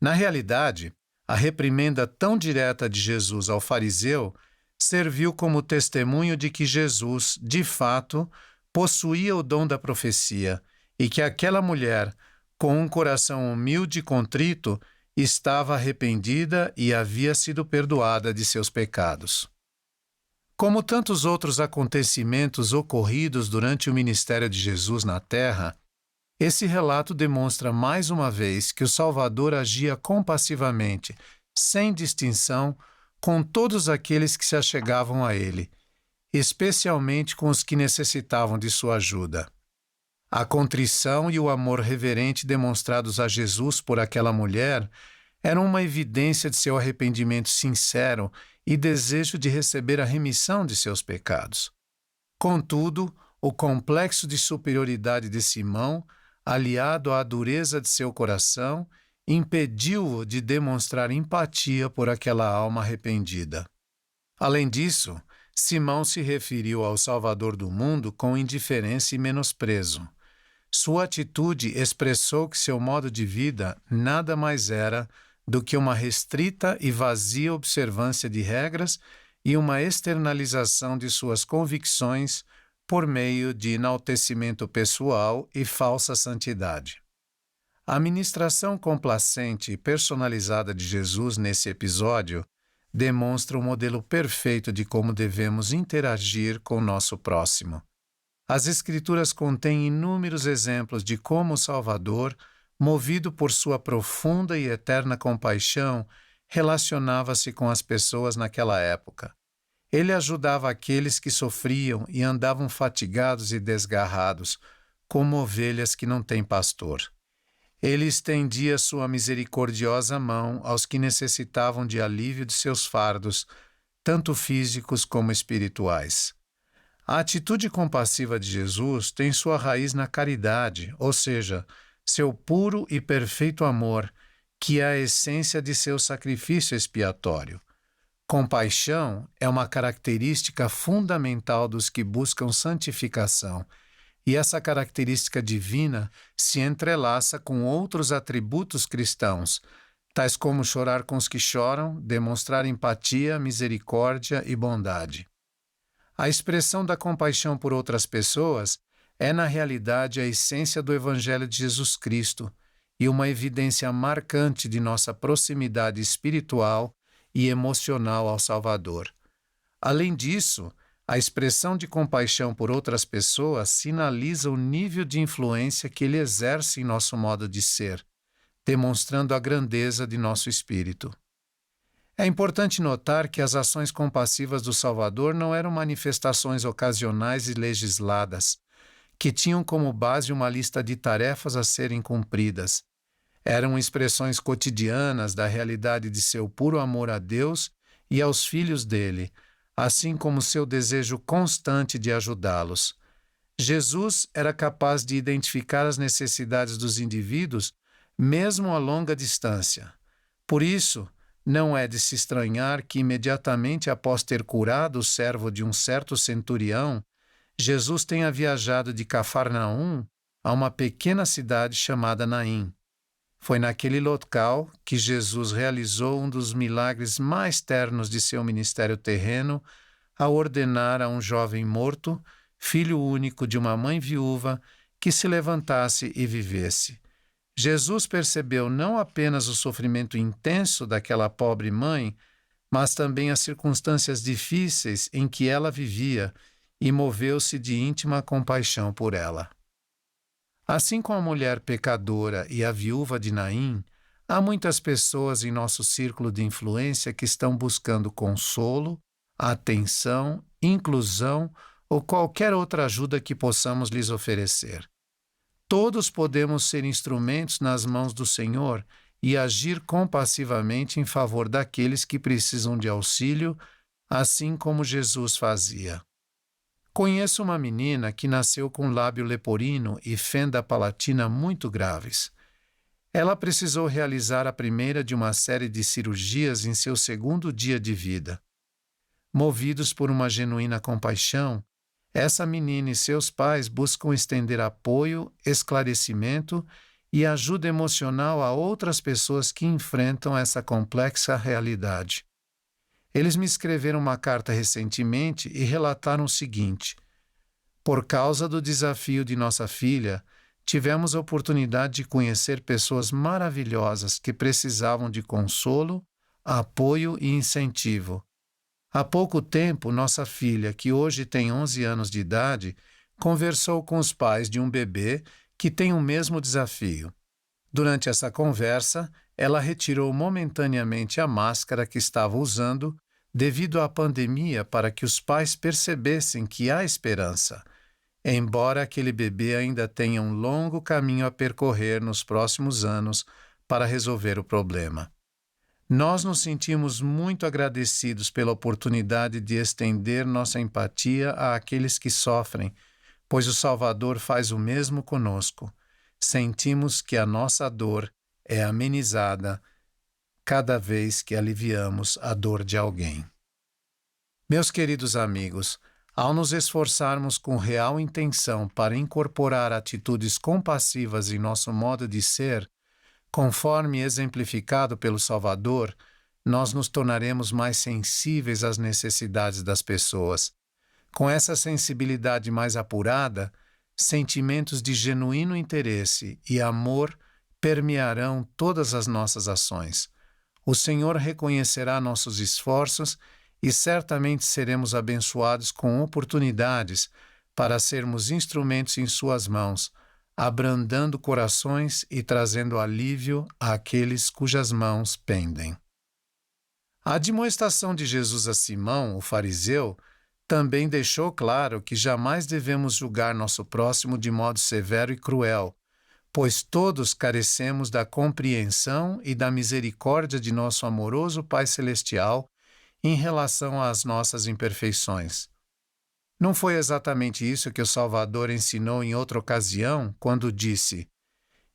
Na realidade, a reprimenda tão direta de Jesus ao fariseu serviu como testemunho de que Jesus, de fato, possuía o dom da profecia e que aquela mulher, com um coração humilde e contrito, estava arrependida e havia sido perdoada de seus pecados. Como tantos outros acontecimentos ocorridos durante o ministério de Jesus na Terra, esse relato demonstra mais uma vez que o Salvador agia compassivamente, sem distinção, com todos aqueles que se achegavam a ele, especialmente com os que necessitavam de sua ajuda. A contrição e o amor reverente demonstrados a Jesus por aquela mulher eram uma evidência de seu arrependimento sincero e desejo de receber a remissão de seus pecados. Contudo, o complexo de superioridade de Simão, aliado à dureza de seu coração, impediu-o de demonstrar empatia por aquela alma arrependida. Além disso, Simão se referiu ao Salvador do mundo com indiferença e menosprezo. Sua atitude expressou que seu modo de vida nada mais era do que uma restrita e vazia observância de regras e uma externalização de suas convicções por meio de enaltecimento pessoal e falsa santidade. A ministração complacente e personalizada de Jesus nesse episódio demonstra o modelo perfeito de como devemos interagir com o nosso próximo. As Escrituras contêm inúmeros exemplos de como o Salvador, movido por sua profunda e eterna compaixão, relacionava-se com as pessoas naquela época. Ele ajudava aqueles que sofriam e andavam fatigados e desgarrados, como ovelhas que não têm pastor. Ele estendia sua misericordiosa mão aos que necessitavam de alívio de seus fardos, tanto físicos como espirituais. A atitude compassiva de Jesus tem sua raiz na caridade, ou seja, seu puro e perfeito amor, que é a essência de seu sacrifício expiatório. Compaixão é uma característica fundamental dos que buscam santificação, e essa característica divina se entrelaça com outros atributos cristãos, tais como chorar com os que choram, demonstrar empatia, misericórdia e bondade. A expressão da compaixão por outras pessoas é, na realidade, a essência do Evangelho de Jesus Cristo e uma evidência marcante de nossa proximidade espiritual e emocional ao Salvador. Além disso, a expressão de compaixão por outras pessoas sinaliza o nível de influência que ele exerce em nosso modo de ser, demonstrando a grandeza de nosso espírito. É importante notar que as ações compassivas do Salvador não eram manifestações ocasionais e legisladas, que tinham como base uma lista de tarefas a serem cumpridas. Eram expressões cotidianas da realidade de seu puro amor a Deus e aos filhos dele, assim como seu desejo constante de ajudá-los. Jesus era capaz de identificar as necessidades dos indivíduos, mesmo a longa distância. Por isso, não é de se estranhar que, imediatamente após ter curado o servo de um certo centurião, Jesus tenha viajado de Cafarnaum a uma pequena cidade chamada Naim. Foi naquele local que Jesus realizou um dos milagres mais ternos de seu ministério terreno, ao ordenar a um jovem morto, filho único de uma mãe viúva, que se levantasse e vivesse. Jesus percebeu não apenas o sofrimento intenso daquela pobre mãe, mas também as circunstâncias difíceis em que ela vivia e moveu-se de íntima compaixão por ela. Assim como a mulher pecadora e a viúva de Naim, há muitas pessoas em nosso círculo de influência que estão buscando consolo, atenção, inclusão ou qualquer outra ajuda que possamos lhes oferecer. Todos podemos ser instrumentos nas mãos do Senhor e agir compassivamente em favor daqueles que precisam de auxílio, assim como Jesus fazia. Conheço uma menina que nasceu com lábio leporino e fenda palatina muito graves. Ela precisou realizar a primeira de uma série de cirurgias em seu segundo dia de vida. Movidos por uma genuína compaixão, essa menina e seus pais buscam estender apoio, esclarecimento e ajuda emocional a outras pessoas que enfrentam essa complexa realidade. Eles me escreveram uma carta recentemente e relataram o seguinte: por causa do desafio de nossa filha, tivemos a oportunidade de conhecer pessoas maravilhosas que precisavam de consolo, apoio e incentivo. Há pouco tempo, nossa filha, que hoje tem 11 anos de idade, conversou com os pais de um bebê que tem o mesmo desafio. Durante essa conversa, ela retirou momentaneamente a máscara que estava usando devido à pandemia para que os pais percebessem que há esperança, embora aquele bebê ainda tenha um longo caminho a percorrer nos próximos anos para resolver o problema. Nós nos sentimos muito agradecidos pela oportunidade de estender nossa empatia àqueles que sofrem, pois o Salvador faz o mesmo conosco. Sentimos que a nossa dor é amenizada cada vez que aliviamos a dor de alguém. Meus queridos amigos, ao nos esforçarmos com real intenção para incorporar atitudes compassivas em nosso modo de ser, conforme exemplificado pelo Salvador, nós nos tornaremos mais sensíveis às necessidades das pessoas. Com essa sensibilidade mais apurada, sentimentos de genuíno interesse e amor permearão todas as nossas ações. O Senhor reconhecerá nossos esforços e certamente seremos abençoados com oportunidades para sermos instrumentos em suas mãos, abrandando corações e trazendo alívio àqueles cujas mãos pendem. A admoestação de Jesus a Simão, o fariseu, também deixou claro que jamais devemos julgar nosso próximo de modo severo e cruel, pois todos carecemos da compreensão e da misericórdia de nosso amoroso Pai Celestial em relação às nossas imperfeições. Não foi exatamente isso que o Salvador ensinou em outra ocasião, quando disse: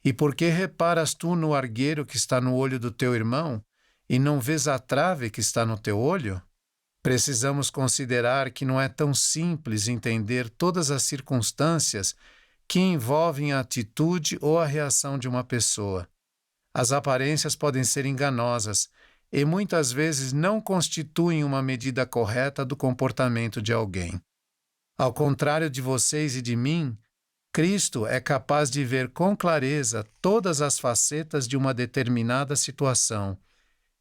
"E por que reparas tu no argueiro que está no olho do teu irmão, e não vês a trave que está no teu olho?" Precisamos considerar que não é tão simples entender todas as circunstâncias que envolvem a atitude ou a reação de uma pessoa. As aparências podem ser enganosas e muitas vezes não constituem uma medida correta do comportamento de alguém. Ao contrário de vocês e de mim, Cristo é capaz de ver com clareza todas as facetas de uma determinada situação.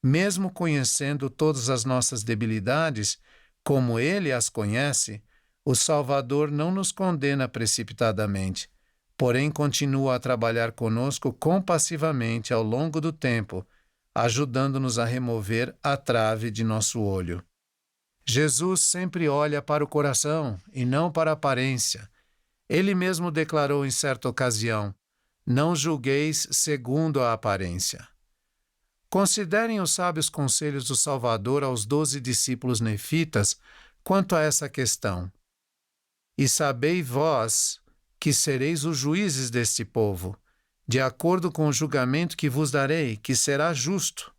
Mesmo conhecendo todas as nossas debilidades, como Ele as conhece, o Salvador não nos condena precipitadamente, porém continua a trabalhar conosco compassivamente ao longo do tempo, ajudando-nos a remover a trave de nosso olho. Jesus sempre olha para o coração e não para a aparência. Ele mesmo declarou em certa ocasião: "Não julgueis segundo a aparência." Considerem os sábios conselhos do Salvador aos 12 discípulos nefitas quanto a essa questão. "E sabei vós que sereis os juízes deste povo, de acordo com o julgamento que vos darei, que será justo.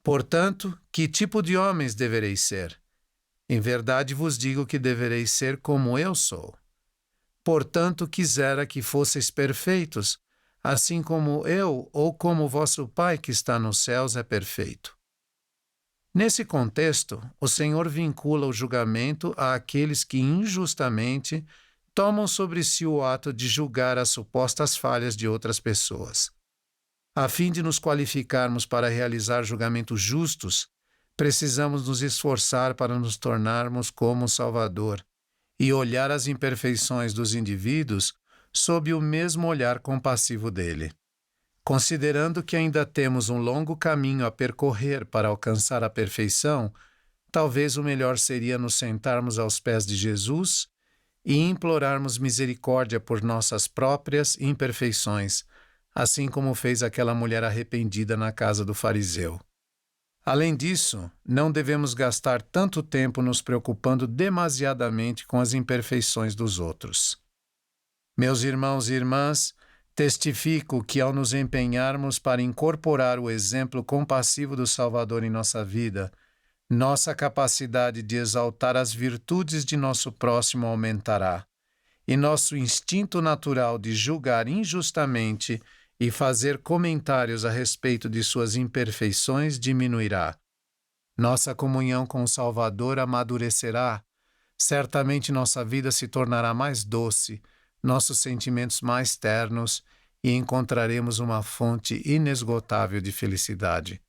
Portanto, que tipo de homens devereis ser? Em verdade vos digo que devereis ser como eu sou. Portanto, quisera que fosseis perfeitos, assim como eu ou como vosso Pai que está nos céus é perfeito." Nesse contexto, o Senhor vincula o julgamento àqueles que injustamente tomam sobre si o ato de julgar as supostas falhas de outras pessoas. A fim de nos qualificarmos para realizar julgamentos justos, precisamos nos esforçar para nos tornarmos como o Salvador e olhar as imperfeições dos indivíduos sob o mesmo olhar compassivo dele. Considerando que ainda temos um longo caminho a percorrer para alcançar a perfeição, talvez o melhor seria nos sentarmos aos pés de Jesus e implorarmos misericórdia por nossas próprias imperfeições, assim como fez aquela mulher arrependida na casa do fariseu. Além disso, não devemos gastar tanto tempo nos preocupando demasiadamente com as imperfeições dos outros. Meus irmãos e irmãs, Testifico que, ao nos empenharmos para incorporar o exemplo compassivo do Salvador em nossa vida, nossa capacidade de exaltar as virtudes de nosso próximo aumentará, e nosso instinto natural de julgar injustamente e fazer comentários a respeito de suas imperfeições diminuirá. Nossa comunhão com o Salvador amadurecerá, certamente nossa vida se tornará mais doce, nossos sentimentos mais ternos e encontraremos uma fonte inesgotável de felicidade.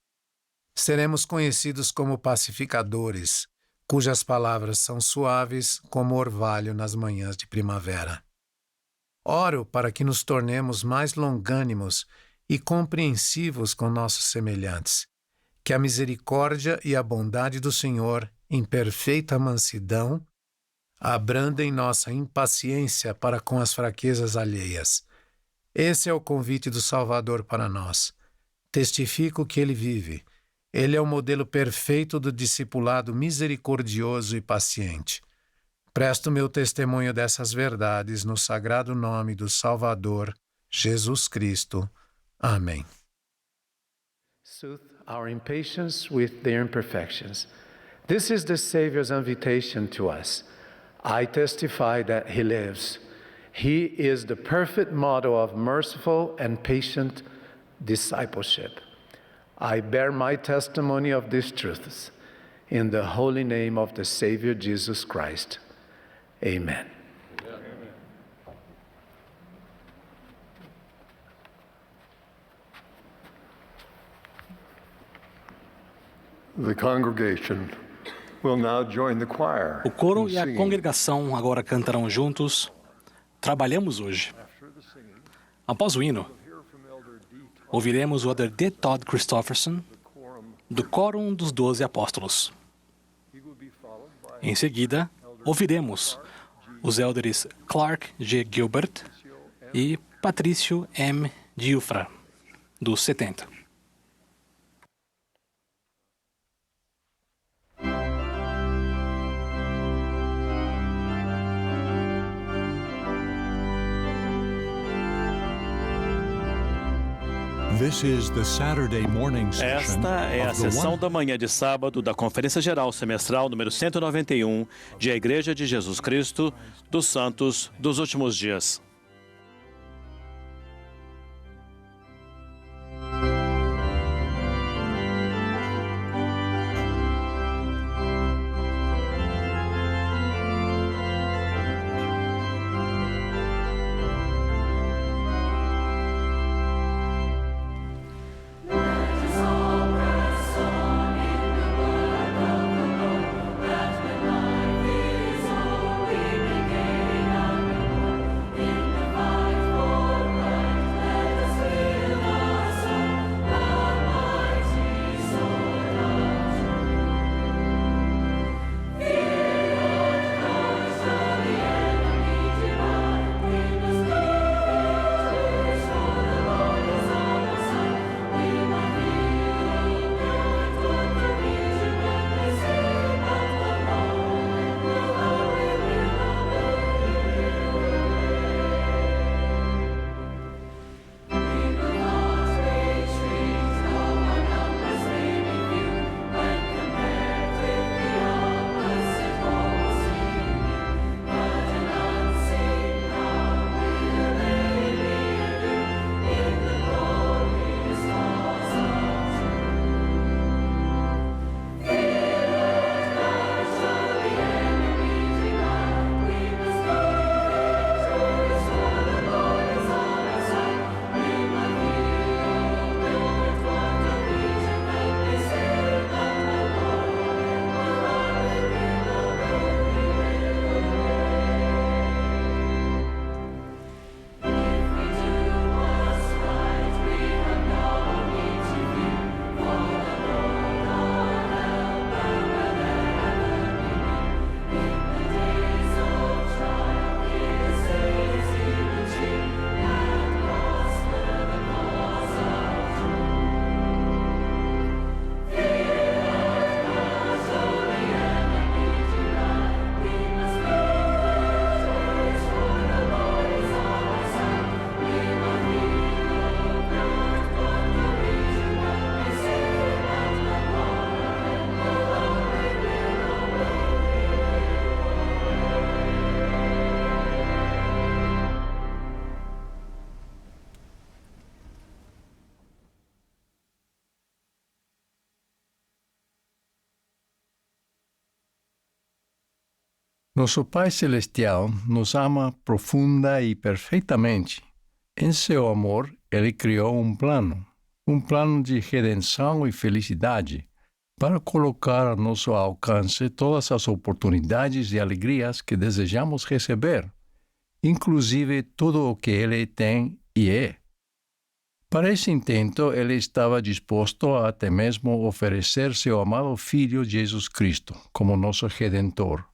Seremos conhecidos como pacificadores, cujas palavras são suaves como orvalho nas manhãs de primavera. Oro para que nos tornemos mais longânimos e compreensivos com nossos semelhantes, que a misericórdia e a bondade do Senhor, em perfeita mansidão, abrandem nossa impaciência para com as fraquezas alheias. Esse é o convite do Salvador para nós. Testifico que ele vive. Ele é o modelo perfeito do discipulado misericordioso e paciente. Presto meu testemunho dessas verdades no sagrado nome do Salvador, Jesus Cristo. Amém. Soothe our impatience with their imperfections. This is the Savior's invitation to us. I testify that He lives. He is the perfect model of merciful and patient discipleship. I bear my testimony of these truths in the holy name of the Savior Jesus Christ. Amen. The congregation will now join the choir. O coro e a congregação agora cantarão juntos Trabalhamos Hoje. Após o hino, ouviremos o Elder D. Todd Christofferson, do Quórum dos 12 Apóstolos. Em seguida, ouviremos os Elders Clark G. Gilbert e Patrício M. Giuffra, dos 70. Esta é a sessão da manhã de sábado da Conferência Geral Semestral número 191 de A Igreja de Jesus Cristo dos Santos dos Últimos Dias. Yeah. Nosso Pai Celestial nos ama profunda e perfeitamente. Em seu amor, Ele criou um plano de redenção e felicidade, para colocar a nosso alcance todas as oportunidades e alegrias que desejamos receber, inclusive tudo o que Ele tem e é. Para esse intento, Ele estava disposto a até mesmo oferecer seu amado Filho Jesus Cristo como nosso Redentor,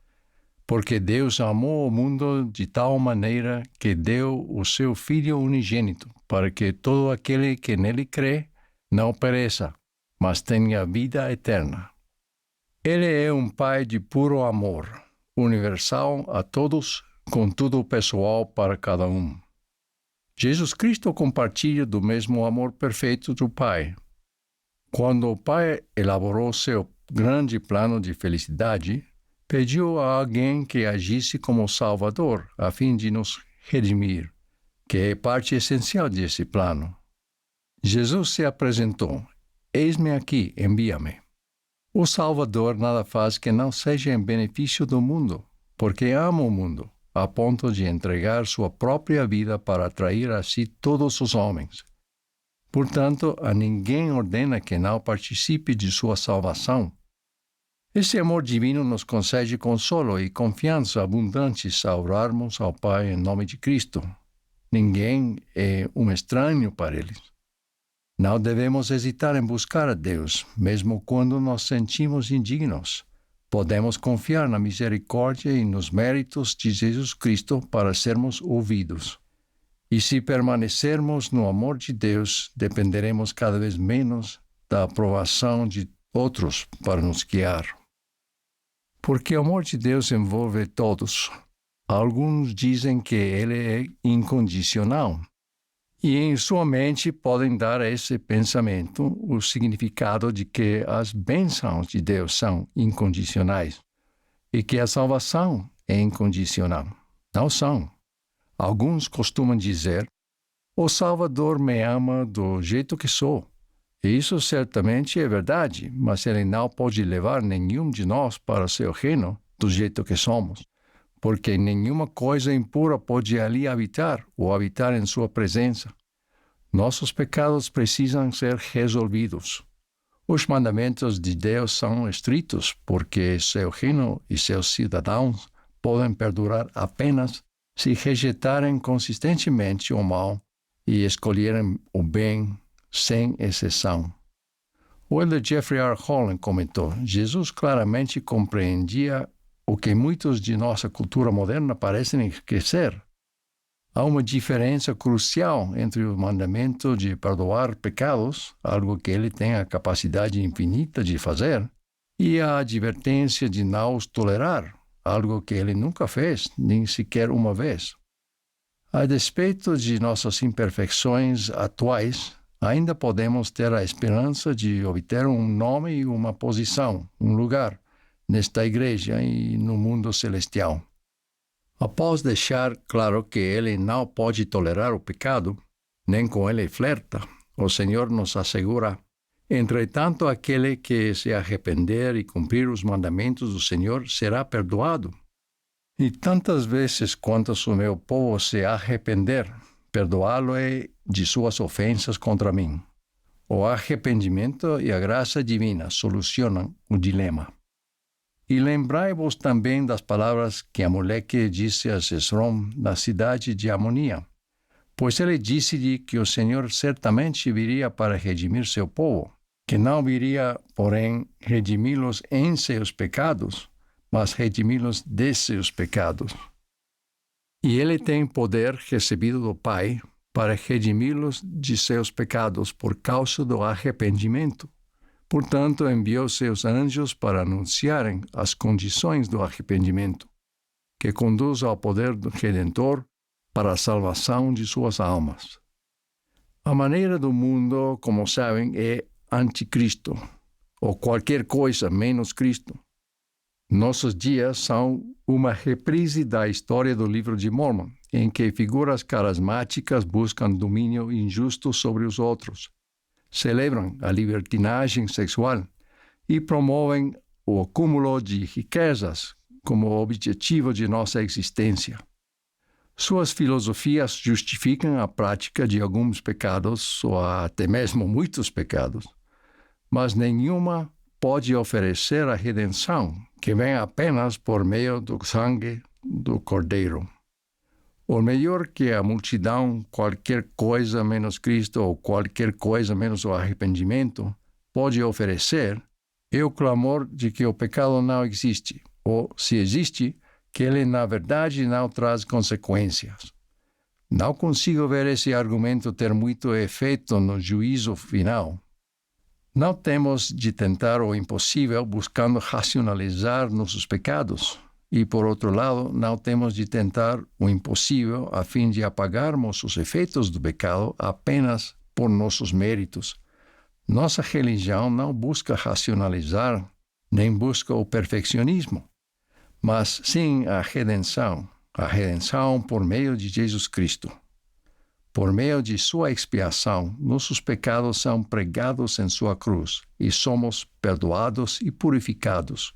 porque Deus amou o mundo de tal maneira que deu o seu Filho unigênito, para que todo aquele que nele crê não pereça, mas tenha vida eterna. Ele é um Pai de puro amor, universal a todos, contudo pessoal para cada um. Jesus Cristo compartilha do mesmo amor perfeito do Pai. Quando o Pai elaborou seu grande plano de felicidade, pediu a alguém que agisse como Salvador, a fim de nos redimir, que é parte essencial desse plano. Jesus se apresentou: Eis-me aqui, envia-me. O Salvador nada faz que não seja em benefício do mundo, porque ama o mundo, a ponto de entregar sua própria vida para atrair a si todos os homens. Portanto, a ninguém ordena que não participe de sua salvação. Esse amor divino nos concede consolo e confiança abundantes ao orarmos ao Pai em nome de Cristo. Ninguém é um estranho para eles. Não devemos hesitar em buscar a Deus, mesmo quando nos sentimos indignos. Podemos confiar na misericórdia e nos méritos de Jesus Cristo para sermos ouvidos. E se permanecermos no amor de Deus, dependeremos cada vez menos da aprovação de outros para nos guiar. Porque o amor de Deus envolve todos. Alguns dizem que ele é incondicional. E em sua mente podem dar a esse pensamento o significado de que as bênçãos de Deus são incondicionais e que a salvação é incondicional. Não são. Alguns costumam dizer: o Salvador me ama do jeito que sou. E isso certamente é verdade, mas ele não pode levar nenhum de nós para seu reino do jeito que somos, porque nenhuma coisa impura pode ali habitar ou habitar em sua presença. Nossos pecados precisam ser resolvidos. Os mandamentos de Deus são estritos, porque seu reino e seus cidadãos podem perdurar apenas se rejeitarem consistentemente o mal e escolherem o bem sem exceção. O elder Jeffrey R. Holland comentou: Jesus claramente compreendia o que muitos de nossa cultura moderna parecem esquecer. Há uma diferença crucial entre o mandamento de perdoar pecados, algo que ele tem a capacidade infinita de fazer, e a advertência de não os tolerar, algo que ele nunca fez, nem sequer uma vez. A despeito de nossas imperfeições atuais, ainda podemos ter a esperança de obter um nome e uma posição, um lugar, nesta igreja e no mundo celestial. Após deixar claro que ele não pode tolerar o pecado, nem com ele flerta, o Senhor nos assegura: entretanto, aquele que se arrepender e cumprir os mandamentos do Senhor será perdoado. E tantas vezes quanto o meu povo se arrepender, perdoá-lo-é de suas ofensas contra mim. O arrependimento e a graça divina solucionam o dilema. E lembrai-vos também das palavras que Amaleque disse a Sesrom na cidade de Amonia, pois ele disse-lhe que o Senhor certamente viria para redimir seu povo, que não viria, porém, redimi-los em seus pecados, mas redimi-los de seus pecados. E ele tem poder recebido do Pai para redimi-los de seus pecados por causa do arrependimento. Portanto, enviou seus anjos para anunciarem as condições do arrependimento, que conduz ao poder do Redentor para a salvação de suas almas. A maneira do mundo, como sabem, é anticristo, ou qualquer coisa menos Cristo. Nossos dias são uma reprise da história do livro de Mormon, em que figuras carismáticas buscam domínio injusto sobre os outros, celebram a libertinagem sexual e promovem o acúmulo de riquezas como objetivo de nossa existência. Suas filosofias justificam a prática de alguns pecados, ou até mesmo muitos pecados, mas nenhuma pode oferecer a redenção, que vem apenas por meio do sangue do Cordeiro. O melhor que a multidão, qualquer coisa menos Cristo ou qualquer coisa menos o arrependimento, pode oferecer, é o clamor de que o pecado não existe, ou, se existe, que ele, na verdade, não traz consequências. Não consigo ver esse argumento ter muito efeito no juízo final. Não temos de tentar o impossível buscando racionalizar nossos pecados. E, por outro lado, não temos de tentar o impossível a fim de apagarmos os efeitos do pecado apenas por nossos méritos. Nossa religião não busca racionalizar, nem busca o perfeccionismo, mas sim a redenção por meio de Jesus Cristo. Por meio de sua expiação, nossos pecados são pregados em sua cruz e somos perdoados e purificados.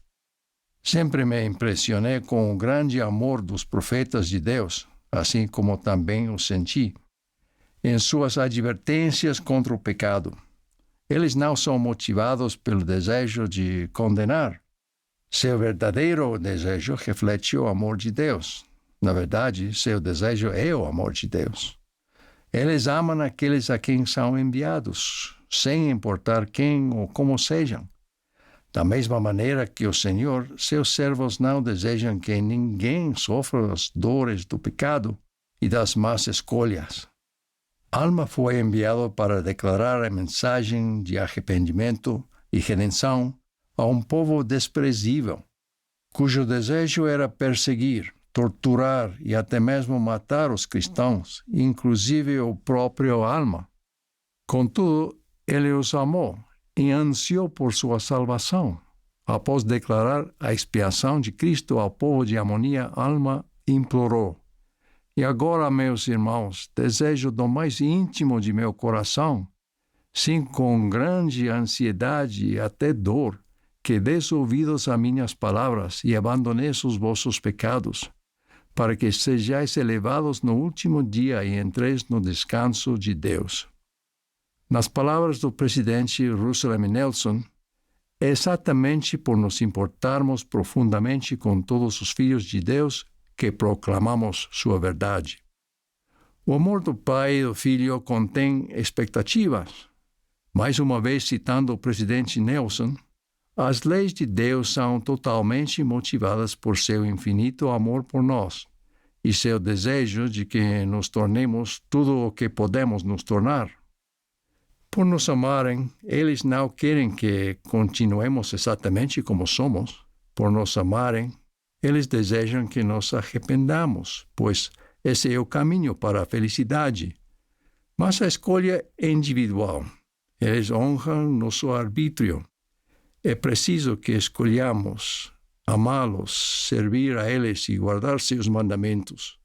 Sempre me impressionei com o grande amor dos profetas de Deus, assim como também o senti em suas advertências contra o pecado. Eles não são motivados pelo desejo de condenar. Seu verdadeiro desejo reflete o amor de Deus. Na verdade, seu desejo é o amor de Deus. Eles amam aqueles a quem são enviados, sem importar quem ou como sejam. Da mesma maneira que o Senhor, seus servos não desejam que ninguém sofra as dores do pecado e das más escolhas. Alma foi enviado para declarar a mensagem de arrependimento e redenção a um povo desprezível, cujo desejo era perseguir, torturar e até mesmo matar os cristãos, inclusive o próprio Alma. Contudo, ele os amou e ansiou por sua salvação. Após declarar a expiação de Cristo ao povo de Amonia, Alma implorou: E agora, meus irmãos, desejo do mais íntimo de meu coração, sim, com grande ansiedade e até dor, que des ouvidos a minhas palavras e abandoneis os vossos pecados, para que sejais elevados no último dia e entreis no descanso de Deus. Nas palavras do presidente Russell M. Nelson, é exatamente por nos importarmos profundamente com todos os filhos de Deus que proclamamos sua verdade. O amor do Pai e do Filho contém expectativas. Mais uma vez, citando o presidente Nelson, as leis de Deus são totalmente motivadas por seu infinito amor por nós e seu desejo de que nos tornemos tudo o que podemos nos tornar. Por nos amarem, eles não querem que continuemos exatamente como somos. Por nos amarem, eles desejam que nos arrependamos, pois esse é o caminho para a felicidade. Mas a escolha é individual. Eles honram nosso arbítrio. É preciso que escolhamos amá-los, servir a eles e guardar seus mandamentos.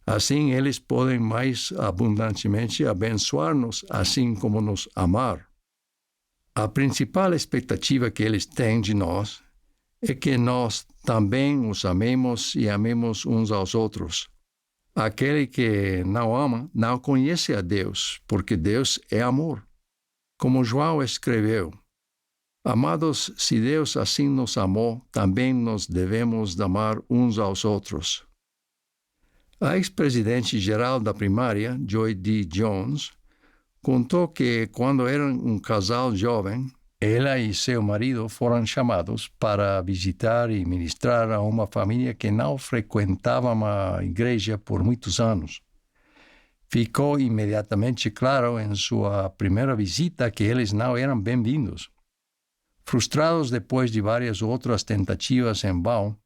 Assim, eles podem mais abundantemente abençoar-nos, assim como nos amar. A principal expectativa que eles têm de nós é que nós também os amemos e amemos uns aos outros. Aquele que não ama não conhece a Deus, porque Deus é amor. Como João escreveu: Amados, se Deus assim nos amou, também nos devemos amar uns aos outros. A ex-presidente-geral da primária, Joy D. Jones, contou que, quando eram um casal jovem, ela e seu marido foram chamados para visitar e ministrar a uma família que não frequentava a igreja por muitos anos. Ficou imediatamente claro em sua primeira visita que eles não eram bem-vindos. Frustrados depois de várias outras tentativas em vão,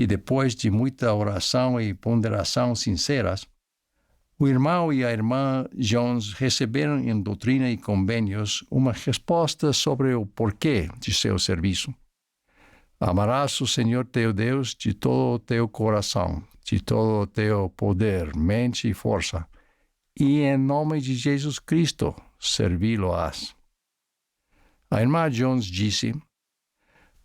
e depois de muita oração e ponderação sinceras, o irmão e a irmã Jones receberam em Doutrina e Convênios uma resposta sobre o porquê de seu serviço. Amarás o Senhor teu Deus de todo o teu coração, de todo o teu poder, mente e força, e em nome de Jesus Cristo servi-lo-ás. A irmã Jones disse: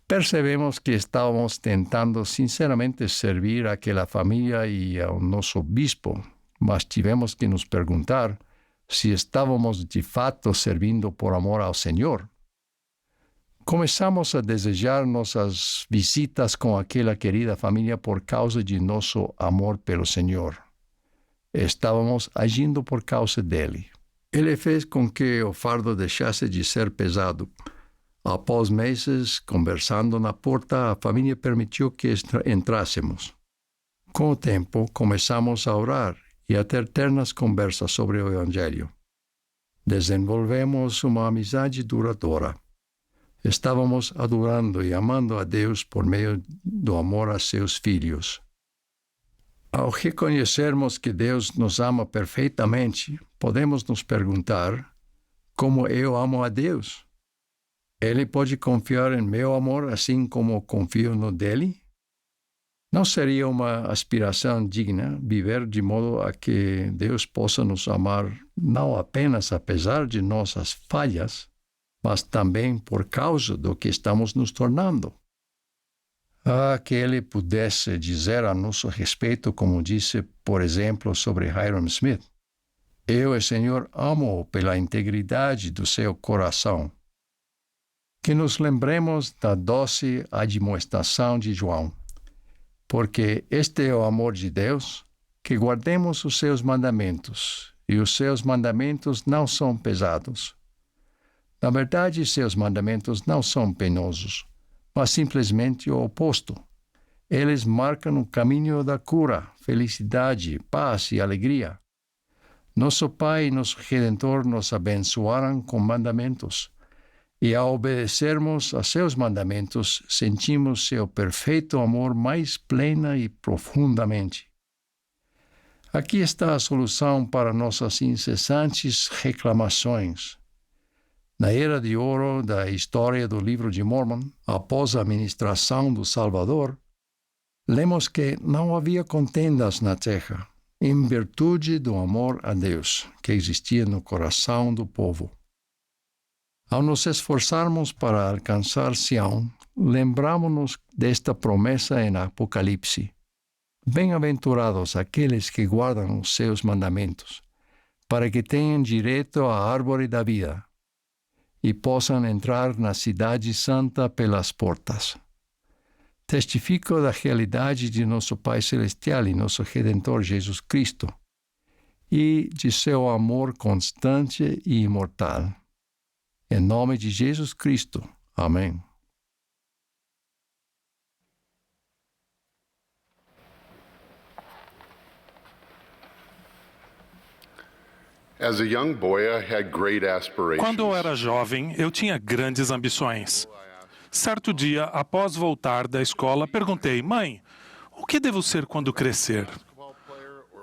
Percebemos que estávamos tentando sinceramente servir àquela família e ao nosso bispo, mas tivemos que nos perguntar se estávamos de fato servindo por amor ao Senhor. Começamos a desejar nossas visitas com aquela querida família por causa de nosso amor pelo Senhor. Estávamos agindo por causa dele. Ele fez com que o fardo deixasse de ser pesado. Após meses conversando na porta, a família permitiu que entrássemos. Com o tempo, começamos a orar e a ter ternas conversas sobre o Evangelho. Desenvolvemos uma amizade duradoura. Estávamos adorando e amando a Deus por meio do amor a seus filhos. Ao reconhecermos que Deus nos ama perfeitamente, podemos nos perguntar: como eu amo a Deus? Ele pode confiar em meu amor assim como confio no dele? Não seria uma aspiração digna viver de modo a que Deus possa nos amar não apenas apesar de nossas falhas, mas também por causa do que estamos nos tornando? Que ele pudesse dizer a nosso respeito, como disse, por exemplo, sobre Hyrum Smith: eu, o Senhor, amo-o pela integridade do seu coração. Que nos lembremos da doce admoestação de João, porque este é o amor de Deus, que guardemos os seus mandamentos, e os seus mandamentos não são pesados. Na verdade, seus mandamentos não são penosos, mas simplesmente o oposto. Eles marcam o caminho da cura, felicidade, paz e alegria. Nosso Pai e nosso Redentor nos abençoaram com mandamentos, e ao obedecermos a seus mandamentos, sentimos seu perfeito amor mais plena e profundamente. Aqui está a solução para nossas incessantes reclamações. Na era de ouro da história do livro de Mormon, após a ministração do Salvador, lemos que não havia contendas na terra, em virtude do amor a Deus que existia no coração do povo. Ao nos esforçarmos para alcançar Sião, lembramos-nos desta promessa em Apocalipse: bem-aventurados aqueles que guardam os seus mandamentos, para que tenham direito à árvore da vida e possam entrar na cidade santa pelas portas. Testifico da realidade de nosso Pai Celestial e nosso Redentor Jesus Cristo e de seu amor constante e imortal. Em nome de Jesus Cristo. Amém. Quando eu era jovem, eu tinha grandes ambições. Certo dia, após voltar da escola, perguntei: mãe, o que devo ser quando crescer?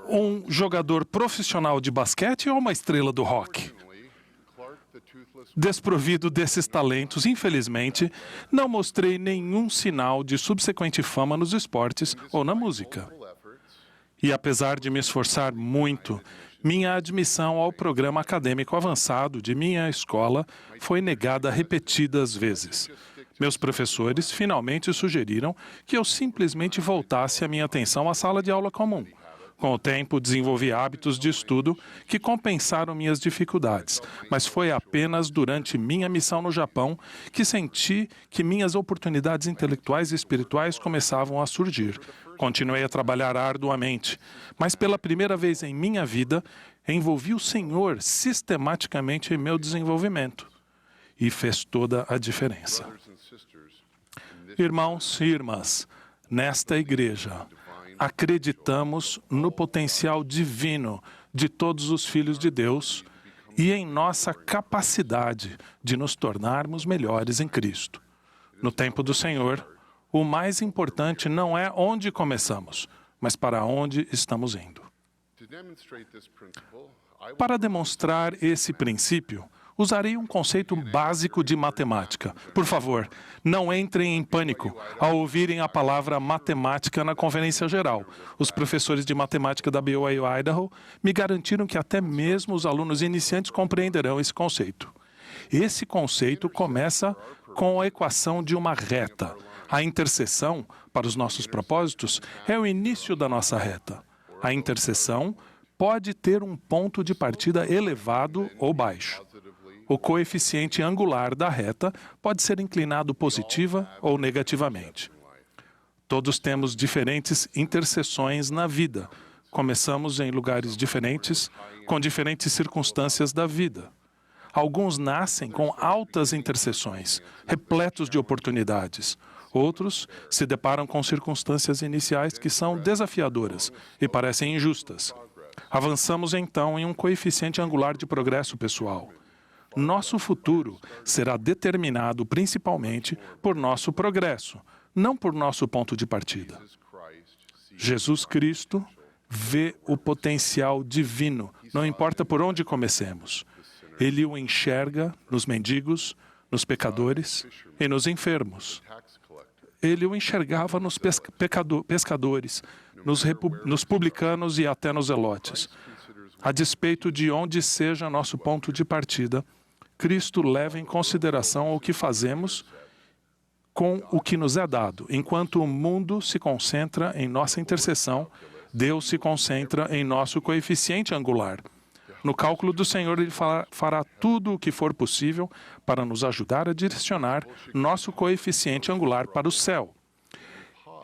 Um jogador profissional de basquete ou uma estrela do rock? Desprovido desses talentos, infelizmente, não mostrei nenhum sinal de subsequente fama nos esportes ou na música. E apesar de me esforçar muito, minha admissão ao programa acadêmico avançado de minha escola foi negada repetidas vezes. Meus professores finalmente sugeriram que eu simplesmente voltasse a minha atenção à sala de aula comum. Com o tempo, desenvolvi hábitos de estudo que compensaram minhas dificuldades, mas foi apenas durante minha missão no Japão que senti que minhas oportunidades intelectuais e espirituais começavam a surgir. Continuei a trabalhar arduamente, mas pela primeira vez em minha vida, envolvi o Senhor sistematicamente em meu desenvolvimento. E fez toda a diferença. Irmãos e irmãs, nesta igreja, acreditamos no potencial divino de todos os filhos de Deus e em nossa capacidade de nos tornarmos melhores em Cristo. No tempo do Senhor, o mais importante não é onde começamos, mas para onde estamos indo. Para demonstrar esse princípio, usarei um conceito básico de matemática. Por favor, não entrem em pânico ao ouvirem a palavra matemática na conferência geral. Os professores de matemática da BYU Idaho me garantiram que até mesmo os alunos iniciantes compreenderão esse conceito. Esse conceito começa com a equação de uma reta. A interseção, para os nossos propósitos, é o início da nossa reta. A interseção pode ter um ponto de partida elevado ou baixo. O coeficiente angular da reta pode ser inclinado positiva ou negativamente. Todos temos diferentes interseções na vida. Começamos em lugares diferentes, com diferentes circunstâncias da vida. Alguns nascem com altas interseções, repletos de oportunidades. Outros se deparam com circunstâncias iniciais que são desafiadoras e parecem injustas. Avançamos então em um coeficiente angular de progresso pessoal. Nosso futuro será determinado principalmente por nosso progresso, não por nosso ponto de partida. Jesus Cristo vê o potencial divino, não importa por onde comecemos. Ele o enxerga nos mendigos, nos pecadores e nos enfermos. Ele o enxergava nos pescadores, nos publicanos e até nos zelotes. A despeito de onde seja nosso ponto de partida, Cristo leva em consideração o que fazemos com o que nos é dado. Enquanto o mundo se concentra em nossa interseção, Deus se concentra em nosso coeficiente angular. No cálculo do Senhor, Ele fará tudo o que for possível para nos ajudar a direcionar nosso coeficiente angular para o céu.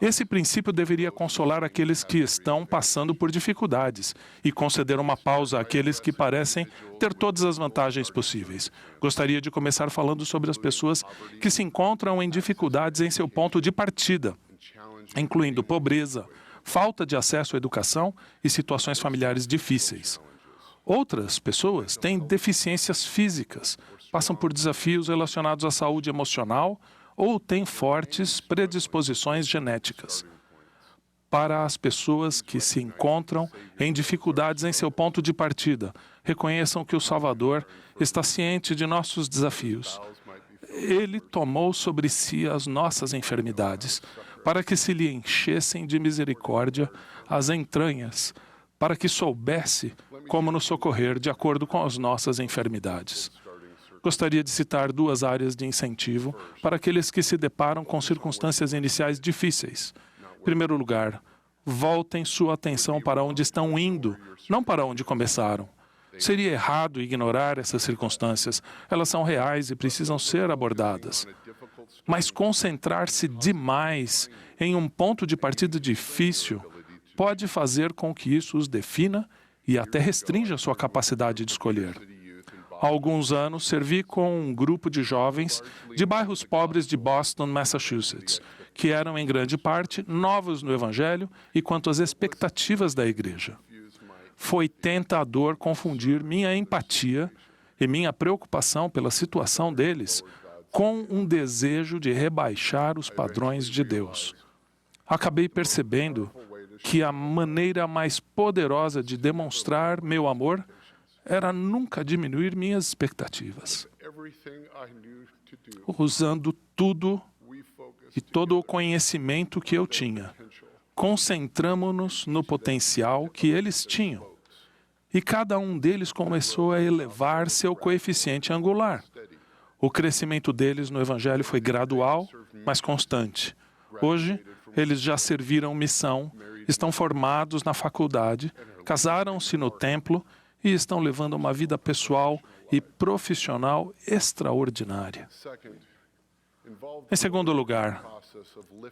Esse princípio deveria consolar aqueles que estão passando por dificuldades e conceder uma pausa àqueles que parecem ter todas as vantagens possíveis. Gostaria de começar falando sobre as pessoas que se encontram em dificuldades em seu ponto de partida, incluindo pobreza, falta de acesso à educação e situações familiares difíceis. Outras pessoas têm deficiências físicas, passam por desafios relacionados à saúde emocional ou têm fortes predisposições genéticas. Para as pessoas que se encontram em dificuldades em seu ponto de partida, reconheçam que o Salvador está ciente de nossos desafios. Ele tomou sobre si as nossas enfermidades, para que se lhe enchessem de misericórdia as entranhas, para que soubesse como nos socorrer de acordo com as nossas enfermidades. Gostaria de citar 2 áreas de incentivo para aqueles que se deparam com circunstâncias iniciais difíceis. Em primeiro lugar, voltem sua atenção para onde estão indo, não para onde começaram. Seria errado ignorar essas circunstâncias. Elas são reais e precisam ser abordadas. Mas concentrar-se demais em um ponto de partida difícil pode fazer com que isso os defina e até restrinja sua capacidade de escolher. Há alguns anos, servi com um grupo de jovens de bairros pobres de Boston, Massachusetts, que eram, em grande parte, novos no Evangelho e quanto às expectativas da igreja. Foi tentador confundir minha empatia e minha preocupação pela situação deles com um desejo de rebaixar os padrões de Deus. Acabei percebendo que a maneira mais poderosa de demonstrar meu amor era nunca diminuir minhas expectativas. Usando tudo e todo o conhecimento que eu tinha, concentramo-nos no potencial que eles tinham. E cada um deles começou a elevar seu coeficiente angular. O crescimento deles no Evangelho foi gradual, mas constante. Hoje, eles já serviram missão, estão formados na faculdade, casaram-se no templo e estão levando uma vida pessoal e profissional extraordinária. Em segundo lugar,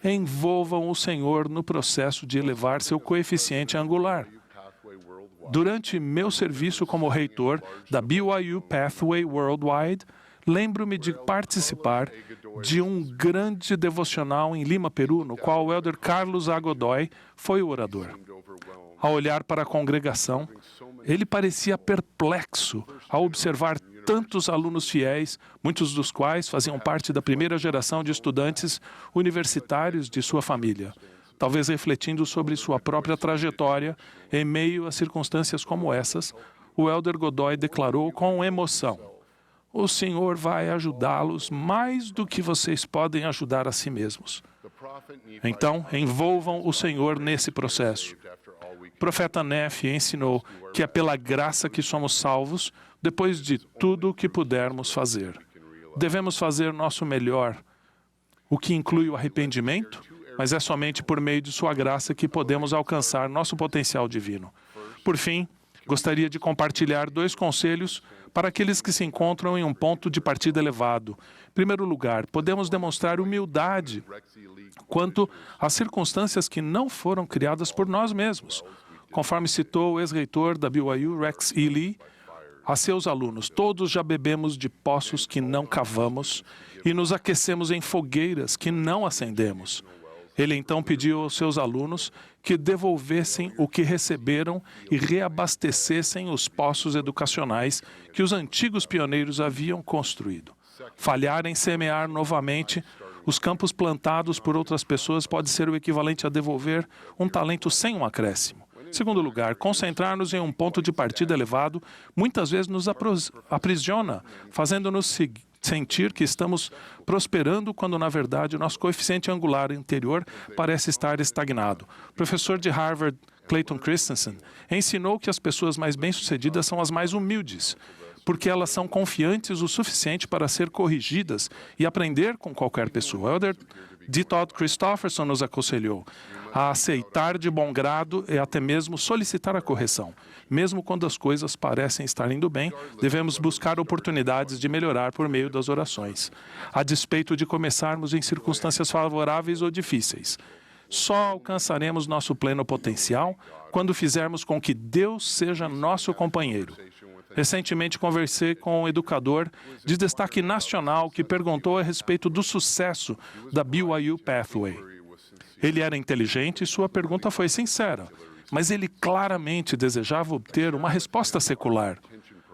envolvam o Senhor no processo de elevar seu coeficiente angular. Durante meu serviço como reitor da BYU Pathway Worldwide, lembro-me de participar de um grande devocional em Lima, Peru, no qual o elder Carlos A. Godoy foi o orador. Ao olhar para a congregação, ele parecia perplexo ao observar tantos alunos fiéis, muitos dos quais faziam parte da primeira geração de estudantes universitários de sua família. Talvez refletindo sobre sua própria trajetória, em meio a circunstâncias como essas, o elder Godoy declarou com emoção: "O Senhor vai ajudá-los mais do que vocês podem ajudar a si mesmos." Então, envolvam o Senhor nesse processo. O profeta Nefe ensinou que é pela graça que somos salvos, depois de tudo o que pudermos fazer. devemos fazer nosso melhor, o que inclui o arrependimento, mas é somente por meio de sua graça que podemos alcançar nosso potencial divino. Por fim, gostaria de compartilhar 2 conselhos para aqueles que se encontram em um ponto de partida elevado. Em primeiro lugar, podemos demonstrar humildade quanto às circunstâncias que não foram criadas por nós mesmos. Conforme citou o ex-reitor da BYU, Rex E. Lee, a seus alunos: todos já bebemos de poços que não cavamos e nos aquecemos em fogueiras que não acendemos. Ele então pediu aos seus alunos que devolvessem o que receberam e reabastecessem os poços educacionais que os antigos pioneiros haviam construído. Falhar em semear novamente os campos plantados por outras pessoas pode ser o equivalente a devolver um talento sem um acréscimo. Segundo lugar, concentrar-nos em um ponto de partida elevado muitas vezes nos aprisiona, fazendo-nos sentir que estamos prosperando quando, na verdade, o nosso coeficiente angular interior parece estar estagnado. O professor de Harvard, Clayton Christensen, ensinou que as pessoas mais bem-sucedidas são as mais humildes, porque elas são confiantes o suficiente para ser corrigidas e aprender com qualquer pessoa. Elder D. Todd Christofferson nos aconselhou a aceitar de bom grado e até mesmo solicitar a correção. Mesmo quando as coisas parecem estar indo bem, devemos buscar oportunidades de melhorar por meio das orações, a despeito de começarmos em circunstâncias favoráveis ou difíceis. Só alcançaremos nosso pleno potencial quando fizermos com que Deus seja nosso companheiro. Recentemente conversei com um educador de destaque nacional que perguntou a respeito do sucesso da BYU Pathway. Ele era inteligente e sua pergunta foi sincera, mas ele claramente desejava obter uma resposta secular.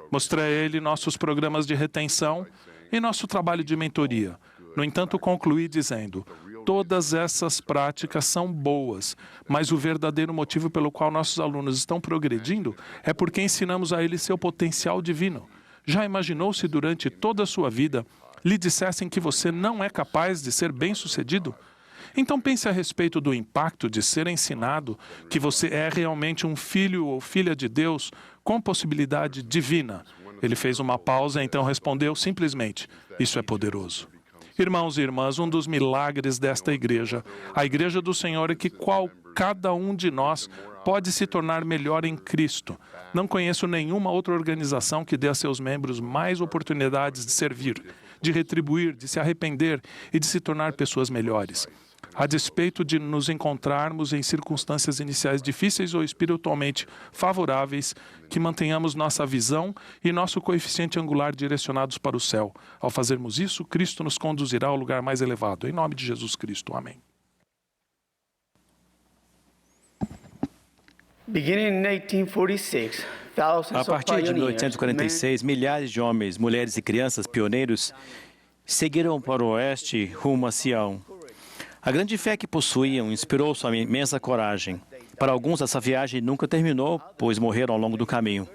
Mostrei a ele nossos programas de retenção e nosso trabalho de mentoria. No entanto, concluí dizendo: todas essas práticas são boas, mas o verdadeiro motivo pelo qual nossos alunos estão progredindo é porque ensinamos a eles seu potencial divino. Já imaginou se durante toda a sua vida lhe dissessem que você não é capaz de ser bem-sucedido? Então pense a respeito do impacto de ser ensinado que você é realmente um filho ou filha de Deus com possibilidade divina. Ele fez uma pausa e então respondeu simplesmente: isso é poderoso. Irmãos e irmãs, um dos milagres desta igreja, a igreja do Senhor, é que cada um de nós pode se tornar melhor em Cristo. Não conheço nenhuma outra organização que dê a seus membros mais oportunidades de servir, de retribuir, de se arrepender e de se tornar pessoas melhores. A despeito de nos encontrarmos em circunstâncias iniciais difíceis ou espiritualmente favoráveis, que mantenhamos nossa visão e nosso coeficiente angular direcionados para o céu. Ao fazermos isso, Cristo nos conduzirá ao lugar mais elevado. Em nome de Jesus Cristo. Amém. A partir de 1846, milhares de homens, mulheres e crianças pioneiros seguiram para o oeste rumo a Sião. A grande fé que possuíam inspirou sua imensa coragem. Para alguns, essa viagem nunca terminou, pois morreram ao longo do caminho.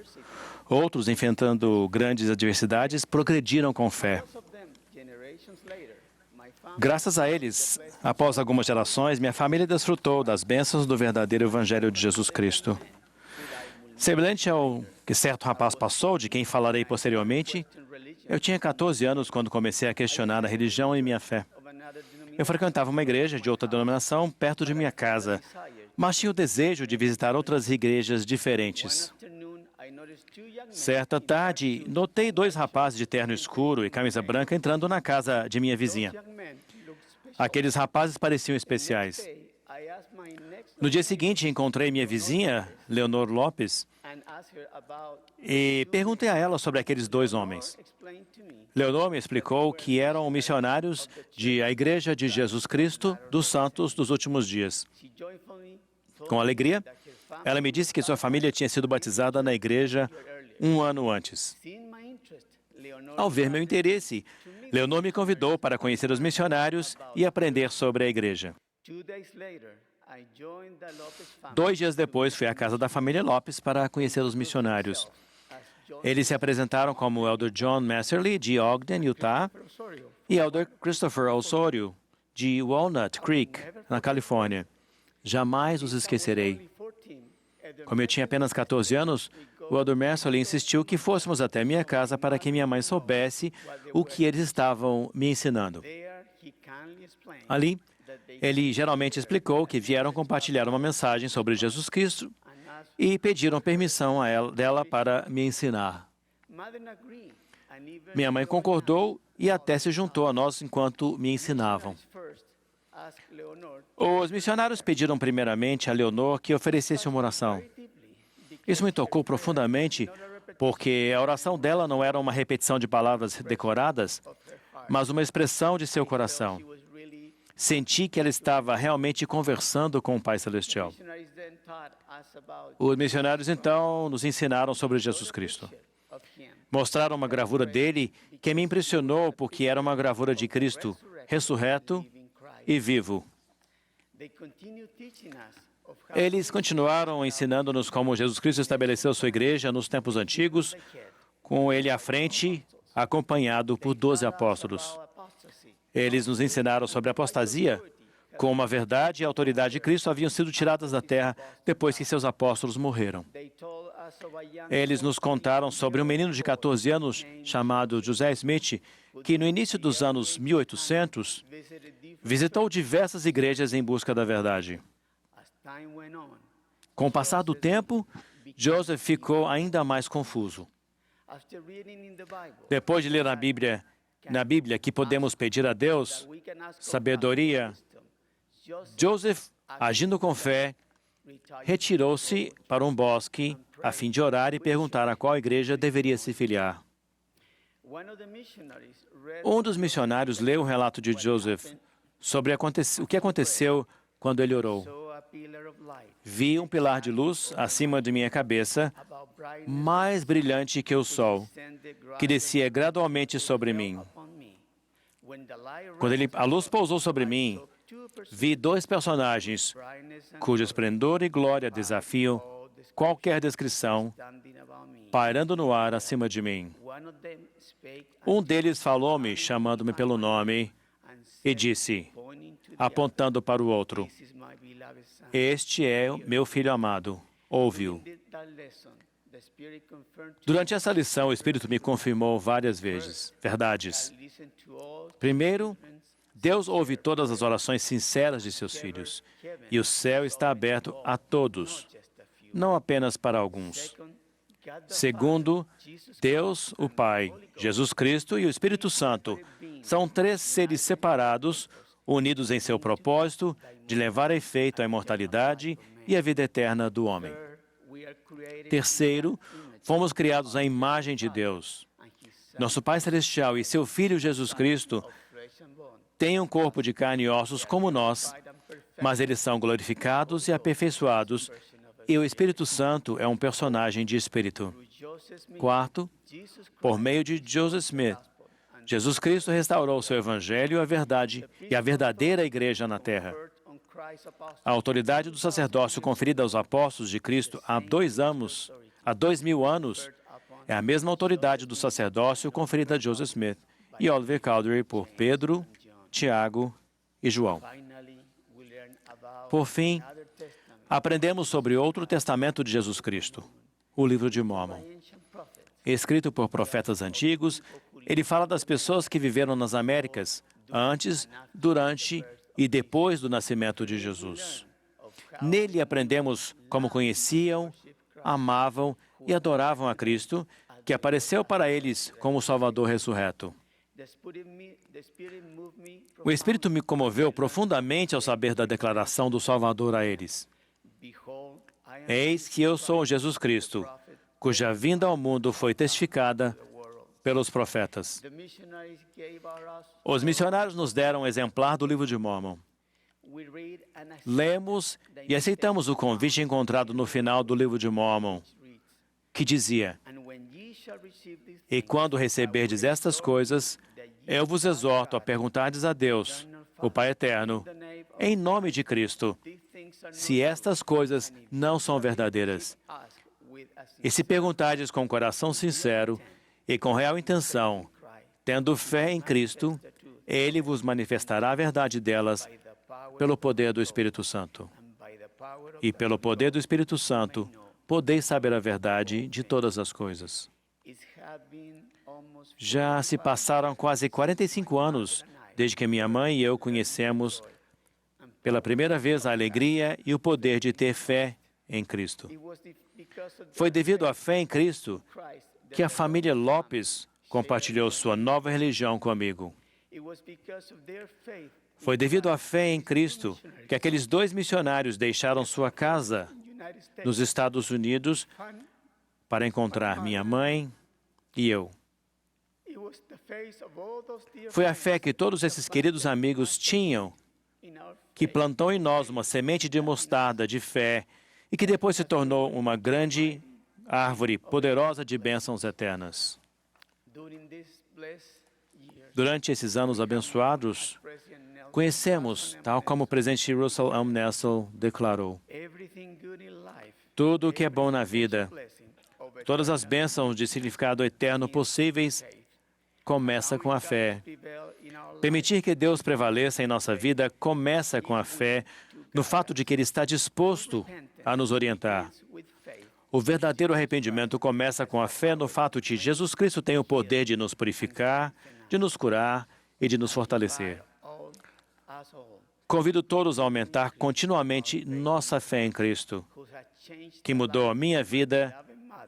Outros, enfrentando grandes adversidades, progrediram com fé. Graças a eles, após algumas gerações, minha família desfrutou das bênçãos do verdadeiro Evangelho de Jesus Cristo. Semelhante ao que certo rapaz passou, de quem falarei posteriormente, eu tinha 14 anos quando comecei a questionar a religião e minha fé. Eu frequentava uma igreja de outra denominação perto de minha casa, mas tinha o desejo de visitar outras igrejas diferentes. Certa tarde, notei 2 rapazes de terno escuro e camisa branca entrando na casa de minha vizinha. Aqueles rapazes pareciam especiais. No dia seguinte, encontrei minha vizinha, Leonor Lopes, e perguntei a ela sobre aqueles 2 homens. Leonor me explicou que eram missionários da Igreja de Jesus Cristo dos Santos dos Últimos Dias. Com alegria, ela me disse que sua família tinha sido batizada na igreja 1 ano antes. Ao ver meu interesse, Leonor me convidou para conhecer os missionários e aprender sobre a igreja. 2 dias depois, fui à casa da família Lopes para conhecer os missionários. Eles se apresentaram como Elder John Messerly, de Ogden, Utah, e Elder Christopher Osorio, de Walnut Creek, na Califórnia. Jamais os esquecerei. Como eu tinha apenas 14 anos, o Elder Mersolin insistiu que fôssemos até minha casa para que minha mãe soubesse o que eles estavam me ensinando. Ali, ele geralmente explicou que vieram compartilhar uma mensagem sobre Jesus Cristo e pediram permissão dela para me ensinar. Minha mãe concordou e até se juntou a nós enquanto me ensinavam. Os missionários pediram primeiramente a Leonor que oferecesse uma oração. Isso me tocou profundamente, porque a oração dela não era uma repetição de palavras decoradas, mas uma expressão de seu coração. Senti que ela estava realmente conversando com o Pai Celestial. Os missionários, então, nos ensinaram sobre Jesus Cristo. Mostraram uma gravura dele que me impressionou porque era uma gravura de Cristo ressurreto e vivo. Eles continuaram ensinando-nos como Jesus Cristo estabeleceu sua igreja nos tempos antigos, com ele à frente, acompanhado por 12 apóstolos. Eles nos ensinaram sobre a apostasia, como a verdade e a autoridade de Cristo haviam sido tiradas da terra depois que seus apóstolos morreram. Eles nos contaram sobre um menino de 14 anos chamado José Smith, que no início dos anos 1800 visitou diversas igrejas em busca da verdade. Com o passar do tempo, Joseph ficou ainda mais confuso. Depois de ler na Bíblia que podemos pedir a Deus sabedoria, Joseph, agindo com fé, retirou-se para um bosque a fim de orar e perguntar a qual igreja deveria se filiar. Um dos missionários leu o relato de Joseph sobre o que aconteceu quando ele orou. Vi um pilar de luz acima de minha cabeça, mais brilhante que o sol, que descia gradualmente sobre mim. Quando a luz pousou sobre mim, vi 2 personagens cujo esplendor e glória desafiam qualquer descrição, pairando no ar acima de mim. Um deles falou-me, chamando-me pelo nome, e disse, apontando para o outro, "Este é o meu filho amado, ouve-o." Durante essa lição, o Espírito me confirmou várias verdades. Primeiro, Deus ouve todas as orações sinceras de seus filhos, e o céu está aberto a todos, não apenas para alguns. Segundo, Deus, o Pai, Jesus Cristo e o Espírito Santo são 3 seres separados, unidos em seu propósito de levar a efeito a imortalidade e a vida eterna do homem. Terceiro, fomos criados à imagem de Deus. Nosso Pai Celestial e seu Filho Jesus Cristo têm um corpo de carne e ossos como nós, mas eles são glorificados e aperfeiçoados, e o Espírito Santo é um personagem de espírito. Quarto, por meio de Joseph Smith, Jesus Cristo restaurou seu Evangelho, a verdade e a verdadeira igreja na terra. A autoridade do sacerdócio conferida aos apóstolos de Cristo há 2000 anos, é a mesma autoridade do sacerdócio conferida a Joseph Smith e Oliver Cowdery por Pedro, Tiago e João. Por fim, aprendemos sobre outro testamento de Jesus Cristo, o Livro de Mórmon. Escrito por profetas antigos, ele fala das pessoas que viveram nas Américas antes, durante e depois do nascimento de Jesus. Nele aprendemos como conheciam, amavam e adoravam a Cristo, que apareceu para eles como Salvador ressurreto. O Espírito me comoveu profundamente ao saber da declaração do Salvador a eles. Eis que eu sou Jesus Cristo, cuja vinda ao mundo foi testificada pelos profetas. Os missionários nos deram um exemplar do Livro de Mórmon. Lemos e aceitamos o convite encontrado no final do Livro de Mórmon, que dizia, "E quando receberdes estas coisas, eu vos exorto a perguntardes a Deus, o Pai Eterno, em nome de Cristo, se estas coisas não são verdadeiras. E se perguntardes com coração sincero e com real intenção, tendo fé em Cristo, Ele vos manifestará a verdade delas pelo poder do Espírito Santo. E pelo poder do Espírito Santo, podeis saber a verdade de todas as coisas. Já se passaram quase 45 anos desde que minha mãe e eu conhecemos pela primeira vez a alegria e o poder de ter fé em Cristo. Foi devido à fé em Cristo que a família Lopes compartilhou sua nova religião comigo. Foi devido à fé em Cristo que aqueles 2 missionários deixaram sua casa nos Estados Unidos para encontrar minha mãe e eu. Foi a fé que todos esses queridos amigos tinham que plantou em nós uma semente de mostarda de fé e que depois se tornou uma grande árvore poderosa de bênçãos eternas. Durante esses anos abençoados, conhecemos, tal como o presidente Russell M. Nessel declarou, tudo o que é bom na vida, todas as bênçãos de significado eterno possíveis, começa com a fé. Permitir que Deus prevaleça em nossa vida começa com a fé no fato de que Ele está disposto a nos orientar. O verdadeiro arrependimento começa com a fé no fato de que Jesus Cristo tem o poder de nos purificar, de nos curar e de nos fortalecer. Convido todos a aumentar continuamente nossa fé em Cristo, que mudou a minha vida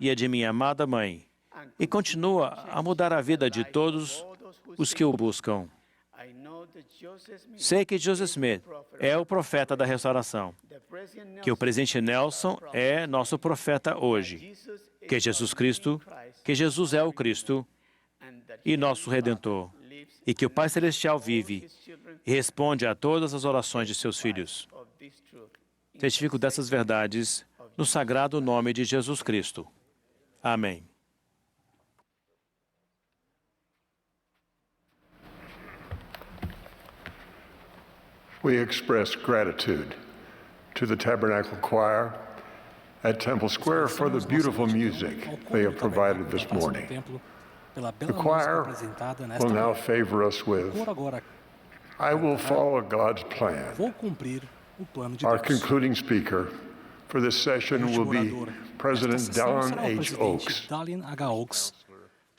e a de minha amada mãe, e continua a mudar a vida de todos os que o buscam. Sei que Joseph Smith é o profeta da restauração, que o presidente Nelson é nosso profeta hoje, que Jesus é o Cristo e nosso Redentor, e que o Pai Celestial vive e responde a todas as orações de seus filhos. Testifico dessas verdades no sagrado nome de Jesus Cristo. Amém. We express gratitude to the Tabernacle Choir at Temple Square for the beautiful music they have provided this morning. The choir will now favor us with I Will Follow God's Plan. Our concluding speaker for this session will be President Dallin H. Oaks. Dallin H. Oaks,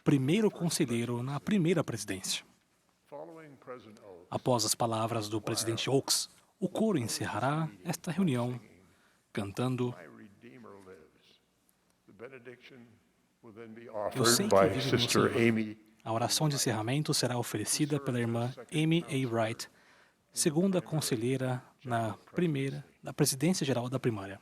primeiro conselheiro na primeira presidência. Após as palavras do presidente Oaks, o coro encerrará esta reunião cantando Eu sei que vive no Senhor. A oração de encerramento será oferecida pela irmã Amy A. Wright, segunda conselheira na presidência geral da primária.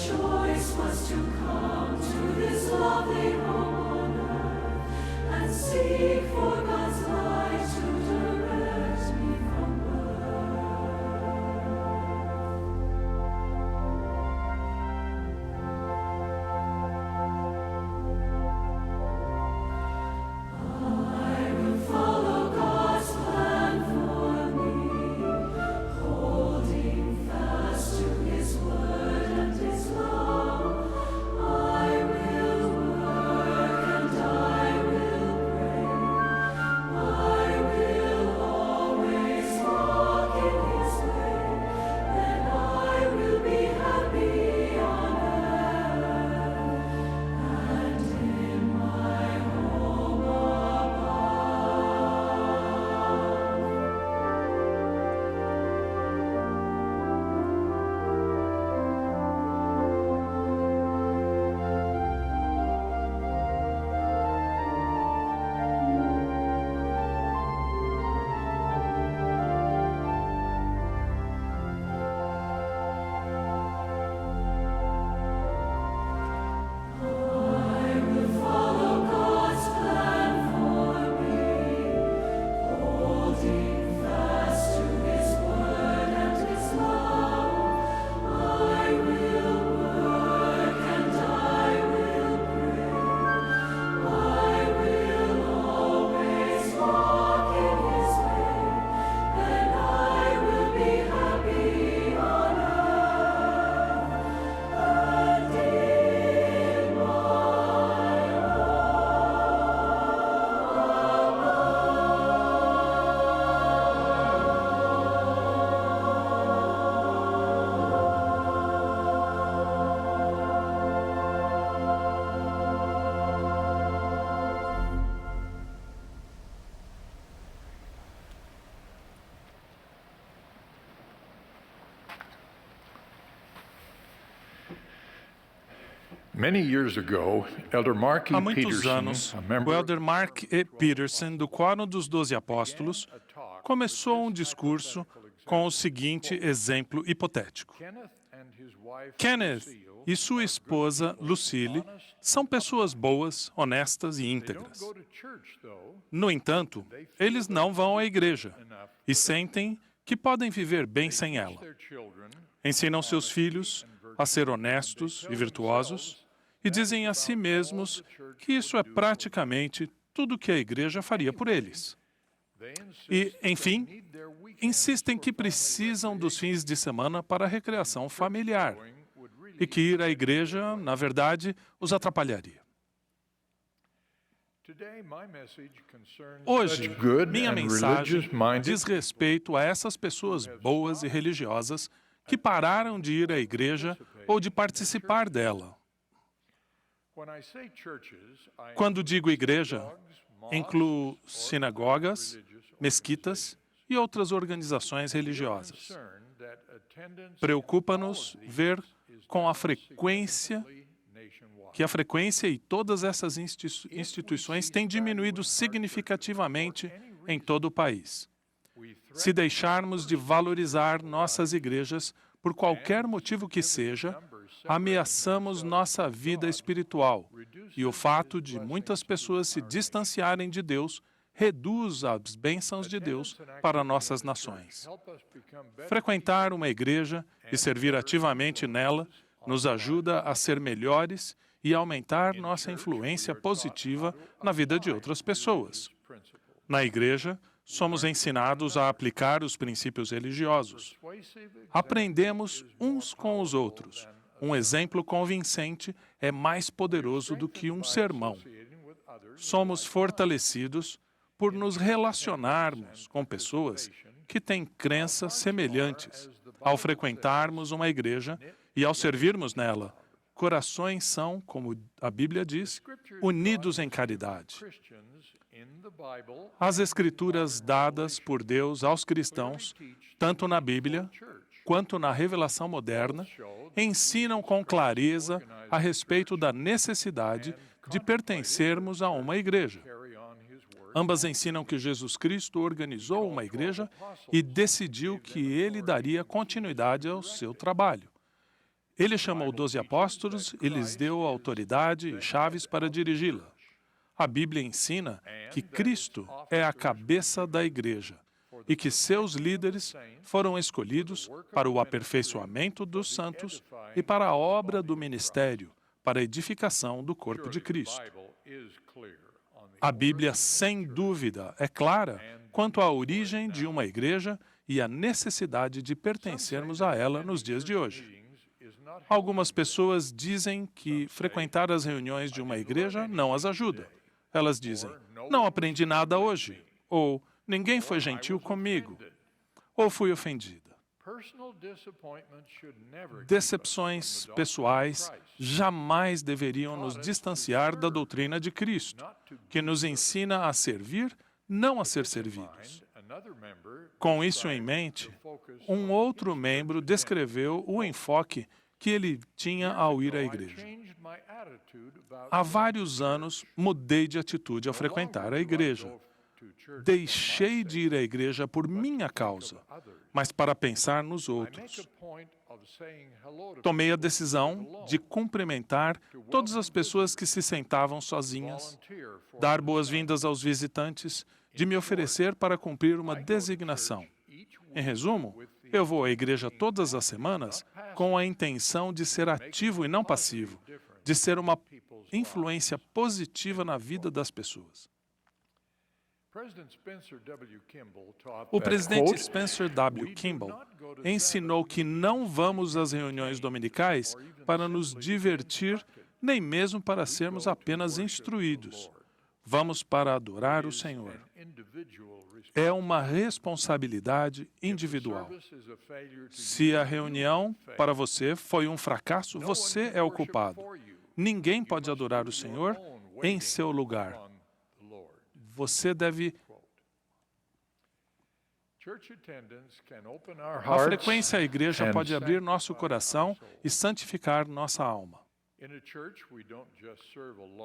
Joy Há muitos anos, o elder Mark E. Peterson, do Quórum dos 12 Apóstolos, começou um discurso com o seguinte exemplo hipotético. Kenneth e sua esposa, Lucille, são pessoas boas, honestas e íntegras. No entanto, eles não vão à igreja e sentem que podem viver bem sem ela. Ensinam seus filhos a ser honestos e virtuosos e dizem a si mesmos que isso é praticamente tudo o que a igreja faria por eles. E, enfim, insistem que precisam dos fins de semana para a recreação familiar e que ir à igreja, na verdade, os atrapalharia. Hoje, minha mensagem diz respeito a essas pessoas boas e religiosas que pararam de ir à igreja ou de participar dela. Quando digo igreja, incluo sinagogas, mesquitas e outras organizações religiosas. Preocupa-nos ver que a frequência e todas essas instituições têm diminuído significativamente em todo o país. Se deixarmos de valorizar nossas igrejas por qualquer motivo que seja, ameaçamos nossa vida espiritual, e o fato de muitas pessoas se distanciarem de Deus reduz as bênçãos de Deus para nossas nações. Frequentar uma igreja e servir ativamente nela nos ajuda a ser melhores e aumentar nossa influência positiva na vida de outras pessoas. Na igreja, somos ensinados a aplicar os princípios religiosos. Aprendemos uns com os outros. Um exemplo convincente é mais poderoso do que um sermão. Somos fortalecidos por nos relacionarmos com pessoas que têm crenças semelhantes. Ao frequentarmos uma igreja e ao servirmos nela, corações são, como a Bíblia diz, unidos em caridade. As escrituras dadas por Deus aos cristãos, tanto na Bíblia quanto na revelação moderna, ensinam com clareza a respeito da necessidade de pertencermos a uma igreja. Ambas ensinam que Jesus Cristo organizou uma igreja e decidiu que ele daria continuidade ao seu trabalho. Ele chamou 12 apóstolos e lhes deu autoridade e chaves para dirigi-la. A Bíblia ensina que Cristo é a cabeça da igreja e que seus líderes foram escolhidos para o aperfeiçoamento dos santos e para a obra do ministério, para a edificação do corpo de Cristo. A Bíblia, sem dúvida, é clara quanto à origem de uma igreja e à necessidade de pertencermos a ela nos dias de hoje. Algumas pessoas dizem que frequentar as reuniões de uma igreja não as ajuda. Elas dizem, não aprendi nada hoje, ou ninguém foi gentil comigo, ou fui ofendida. Decepções pessoais jamais deveriam nos distanciar da doutrina de Cristo, que nos ensina a servir, não a ser servidos. Com isso em mente, um outro membro descreveu o enfoque que ele tinha ao ir à igreja. Há vários anos, mudei de atitude ao frequentar a igreja. Deixei de ir à igreja por minha causa, mas para pensar nos outros. Tomei a decisão de cumprimentar todas as pessoas que se sentavam sozinhas, dar boas-vindas aos visitantes, de me oferecer para cumprir uma designação. Em resumo, eu vou à igreja todas as semanas com a intenção de ser ativo e não passivo, de ser uma influência positiva na vida das pessoas. O presidente Spencer W. Kimball ensinou que não vamos às reuniões dominicais para nos divertir, nem mesmo para sermos apenas instruídos. Vamos para adorar o Senhor. É uma responsabilidade individual. Se a reunião para você foi um fracasso, você é o culpado. Ninguém pode adorar o Senhor em seu lugar. Você deve... A frequência à igreja pode abrir nosso coração e santificar nossa alma.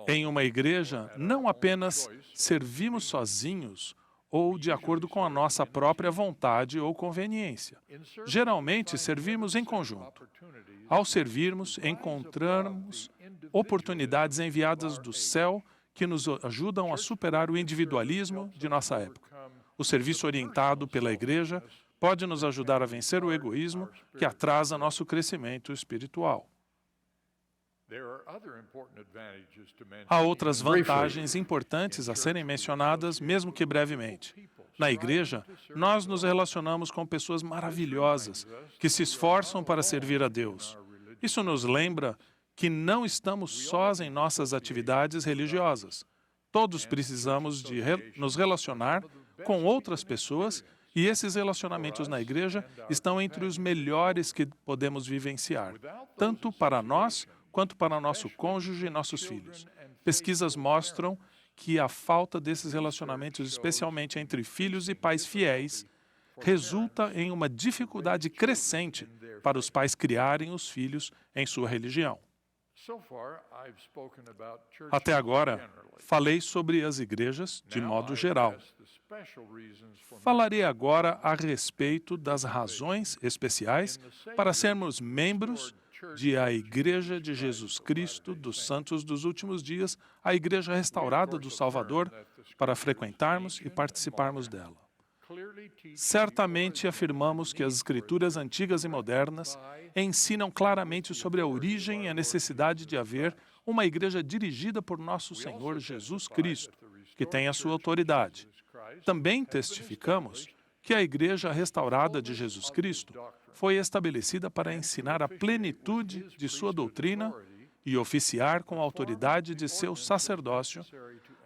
Em uma igreja, não apenas servimos sozinhos ou de acordo com a nossa própria vontade ou conveniência. Geralmente, servimos em conjunto. Ao servirmos, encontramos oportunidades enviadas do céu que nos ajudam a superar o individualismo de nossa época. O serviço orientado pela igreja pode nos ajudar a vencer o egoísmo que atrasa nosso crescimento espiritual. Há outras vantagens importantes a serem mencionadas, mesmo que brevemente. Na igreja, nós nos relacionamos com pessoas maravilhosas que se esforçam para servir a Deus. Isso nos lembra que não estamos sós em nossas atividades religiosas. Todos precisamos de nos relacionar com outras pessoas e esses relacionamentos na igreja estão entre os melhores que podemos vivenciar, tanto para nós quanto para nosso cônjuge e nossos filhos. Pesquisas mostram que a falta desses relacionamentos, especialmente entre filhos e pais fiéis, resulta em uma dificuldade crescente para os pais criarem os filhos em sua religião. Até agora, falei sobre as igrejas de modo geral. Falarei agora a respeito das razões especiais para sermos membros de a Igreja de Jesus Cristo dos Santos dos Últimos Dias, a Igreja Restaurada do Salvador, para frequentarmos e participarmos dela. Certamente afirmamos que as Escrituras antigas e modernas ensinam claramente sobre a origem e a necessidade de haver uma igreja dirigida por nosso Senhor Jesus Cristo, que tem a sua autoridade. Também testificamos que a Igreja Restaurada de Jesus Cristo foi estabelecida para ensinar a plenitude de sua doutrina e oficiar com a autoridade de seu sacerdócio,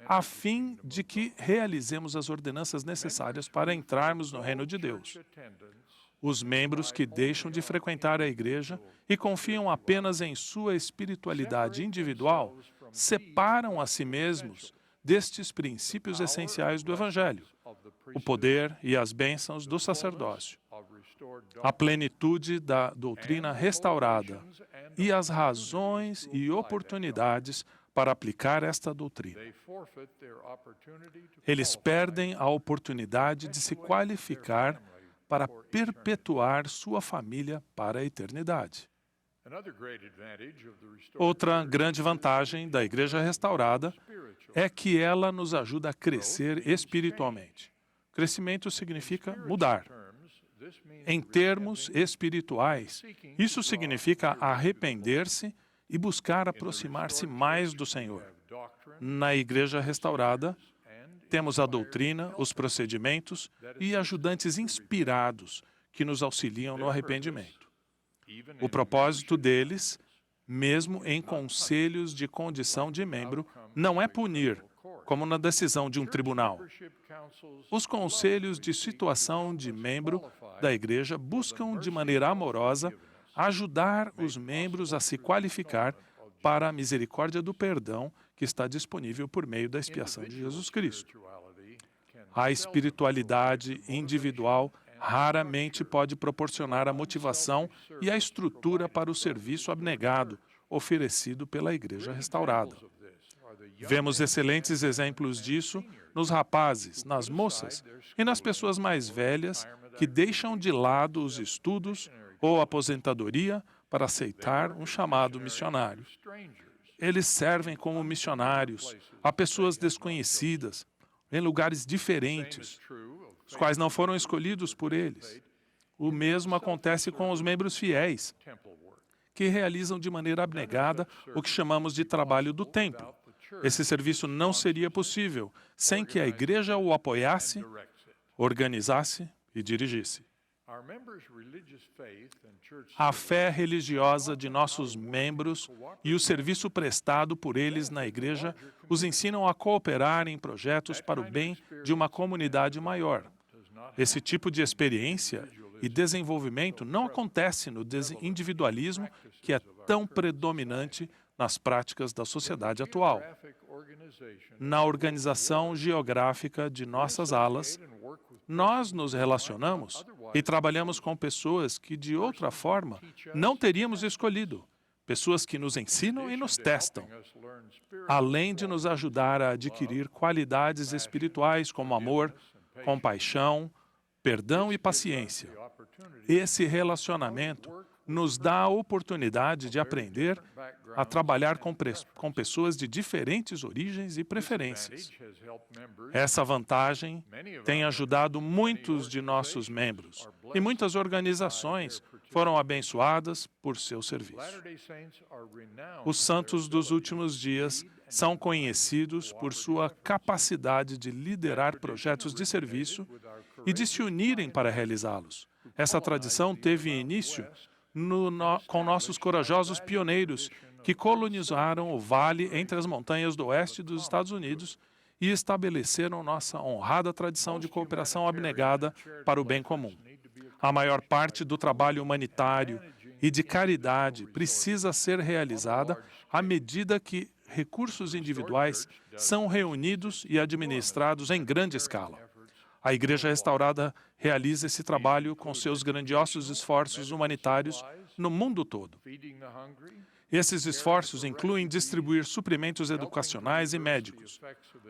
a fim de que realizemos as ordenanças necessárias para entrarmos no reino de Deus. Os membros que deixam de frequentar a igreja e confiam apenas em sua espiritualidade individual separam a si mesmos destes princípios essenciais do Evangelho, o poder e as bênçãos do sacerdócio, a plenitude da doutrina restaurada e as razões e oportunidades para aplicar esta doutrina. Eles perdem a oportunidade de se qualificar para perpetuar sua família para a eternidade. Outra grande vantagem da Igreja Restaurada é que ela nos ajuda a crescer espiritualmente. Crescimento significa mudar. Em termos espirituais, isso significa arrepender-se e buscar aproximar-se mais do Senhor. Na Igreja Restaurada, temos a doutrina, os procedimentos e ajudantes inspirados que nos auxiliam no arrependimento. O propósito deles, mesmo em conselhos de condição de membro, não é punir, como na decisão de um tribunal. Os conselhos de situação de membro da igreja buscam, de maneira amorosa, ajudar os membros a se qualificar para a misericórdia do perdão que está disponível por meio da expiação de Jesus Cristo. A espiritualidade individual raramente pode proporcionar a motivação e a estrutura para o serviço abnegado oferecido pela Igreja Restaurada. Vemos excelentes exemplos disso nos rapazes, nas moças e nas pessoas mais velhas que deixam de lado os estudos ou aposentadoria para aceitar um chamado missionário. Eles servem como missionários a pessoas desconhecidas, em lugares diferentes, os quais não foram escolhidos por eles. O mesmo acontece com os membros fiéis, que realizam de maneira abnegada o que chamamos de trabalho do templo. Esse serviço não seria possível sem que a igreja o apoiasse, organizasse e dirigisse. A fé religiosa de nossos membros e o serviço prestado por eles na igreja os ensinam a cooperar em projetos para o bem de uma comunidade maior. Esse tipo de experiência e desenvolvimento não acontece no individualismo que é tão predominante nas práticas da sociedade atual. Na organização geográfica de nossas alas, nós nos relacionamos e trabalhamos com pessoas que, de outra forma, não teríamos escolhido, pessoas que nos ensinam e nos testam, além de nos ajudar a adquirir qualidades espirituais como amor, compaixão, perdão e paciência. Esse relacionamento nos dá a oportunidade de aprender a trabalhar com pessoas de diferentes origens e preferências. Essa vantagem tem ajudado muitos de nossos membros e muitas organizações foram abençoadas por seu serviço. Os santos dos últimos dias são conhecidos por sua capacidade de liderar projetos de serviço e de se unirem para realizá-los. Essa tradição teve início com nossos corajosos pioneiros que colonizaram o vale entre as montanhas do oeste dos Estados Unidos e estabeleceram nossa honrada tradição de cooperação abnegada para o bem comum. A maior parte do trabalho humanitário e de caridade precisa ser realizada à medida que recursos individuais são reunidos e administrados em grande escala. A Igreja Restaurada realiza esse trabalho com seus grandiosos esforços humanitários no mundo todo. Esses esforços incluem distribuir suprimentos educacionais e médicos,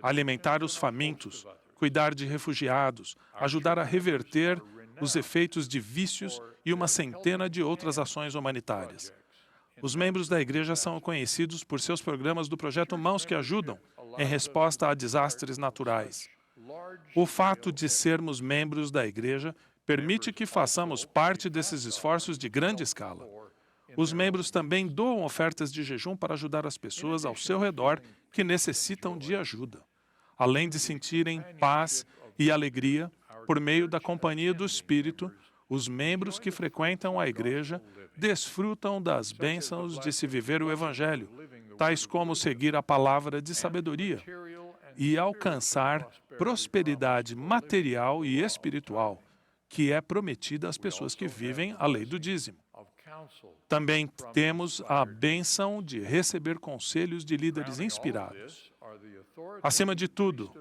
alimentar os famintos, cuidar de refugiados, ajudar a reverter os efeitos de vícios e uma centena de outras ações humanitárias. Os membros da Igreja são conhecidos por seus programas do projeto Mãos que Ajudam, em resposta a desastres naturais. O fato de sermos membros da Igreja permite que façamos parte desses esforços de grande escala. Os membros também doam ofertas de jejum para ajudar as pessoas ao seu redor que necessitam de ajuda. Além de sentirem paz e alegria por meio da companhia do Espírito, os membros que frequentam a Igreja desfrutam das bênçãos de se viver o Evangelho, tais como seguir a palavra de sabedoria e alcançar prosperidade material e espiritual, que é prometida às pessoas que vivem a lei do dízimo. Também temos a bênção de receber conselhos de líderes inspirados. Acima de tudo,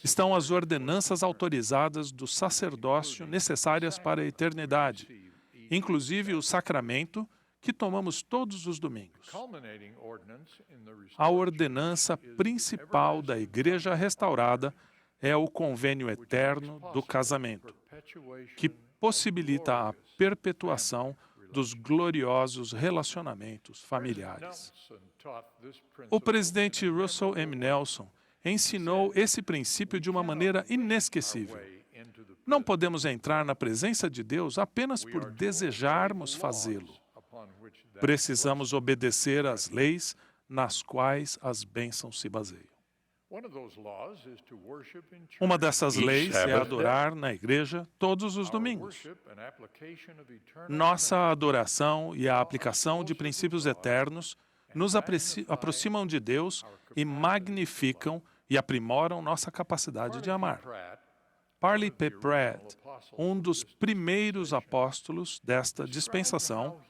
estão as ordenanças autorizadas do sacerdócio necessárias para a eternidade, inclusive o sacramento que tomamos todos os domingos. A ordenança principal da Igreja Restaurada é o convênio eterno do casamento, que possibilita a perpetuação dos gloriosos relacionamentos familiares. O presidente Russell M. Nelson ensinou esse princípio de uma maneira inesquecível. Não podemos entrar na presença de Deus apenas por desejarmos fazê-lo. Precisamos obedecer às leis nas quais as bênçãos se baseiam. Uma dessas leis é adorar na igreja todos os domingos. Nossa adoração e a aplicação de princípios eternos nos aproximam de Deus e magnificam e aprimoram nossa capacidade de amar. Parley P. Pratt, um dos primeiros apóstolos desta dispensação,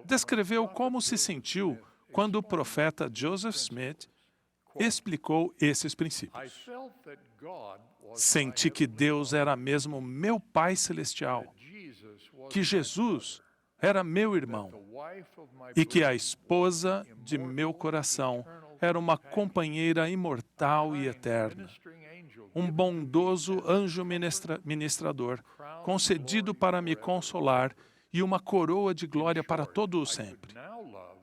descreveu como se sentiu quando o profeta Joseph Smith explicou esses princípios. Senti que Deus era mesmo meu Pai Celestial, que Jesus era meu irmão e que a esposa de meu coração era uma companheira imortal e eterna, um bondoso anjo ministrador, concedido para me consolar e uma coroa de glória para todo o sempre.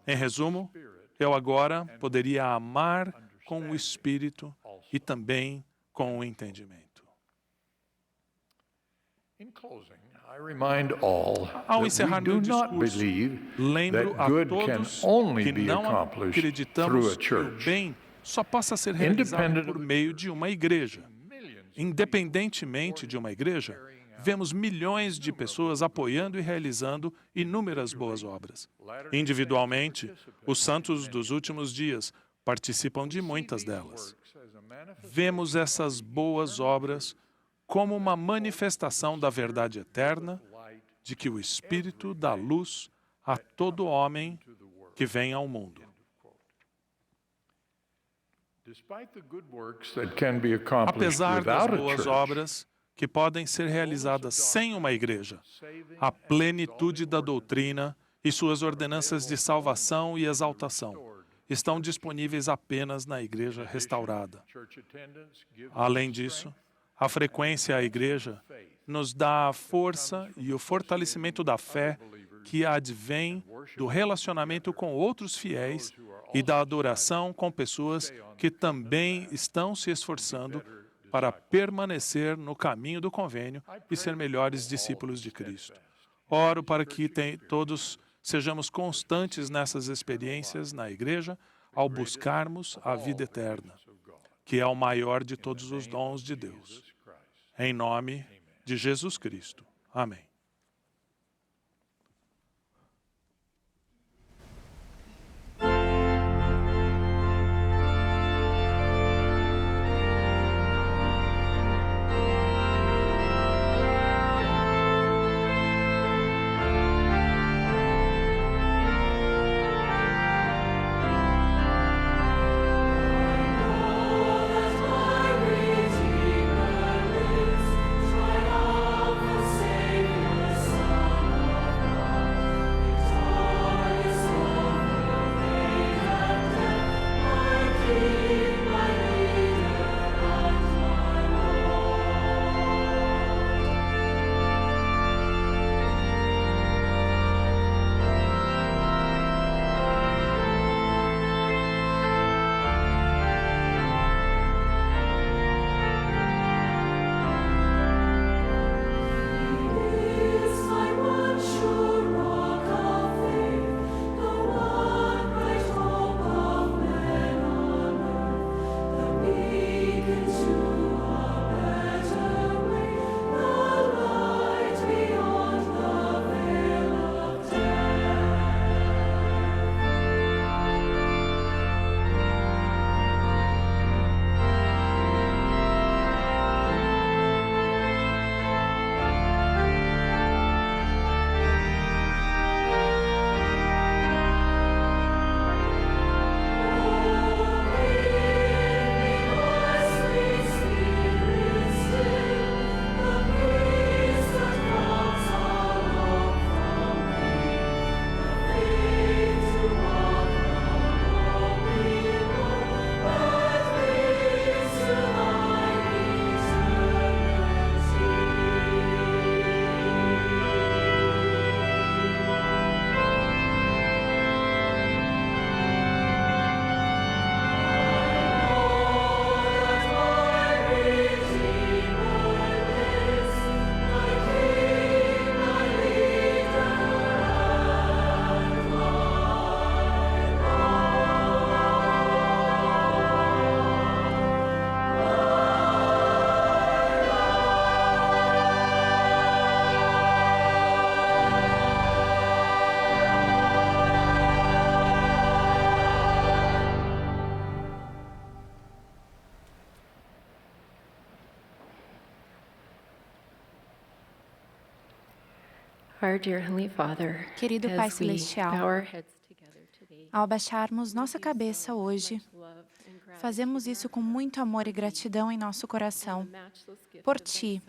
Em resumo, eu agora poderia amar com o Espírito e também com o entendimento. Ao encerrar meu discurso, lembro a todos que não acreditamos que o bem só possa ser realizado por meio de uma igreja. Independentemente de uma igreja, vemos milhões de pessoas apoiando e realizando inúmeras boas obras. Individualmente, os santos dos últimos dias participam de muitas delas. Vemos essas boas obras como uma manifestação da verdade eterna de que o Espírito dá luz a todo homem que vem ao mundo. Apesar das boas obras que podem ser realizadas sem uma igreja, a plenitude da doutrina e suas ordenanças de salvação e exaltação estão disponíveis apenas na Igreja restaurada. Além disso, a frequência à Igreja nos dá a força e o fortalecimento da fé que advém do relacionamento com outros fiéis e da adoração com pessoas que também estão se esforçando para permanecer no caminho do convênio e ser melhores discípulos de Cristo. Oro para que todos sejamos constantes nessas experiências na Igreja ao buscarmos a vida eterna, que é o maior de todos os dons de Deus. Em nome de Jesus Cristo. Amém. Querido Pai Celestial, ao baixarmos nossa cabeça hoje, fazemos isso com muito amor e gratidão em nosso coração, por Ti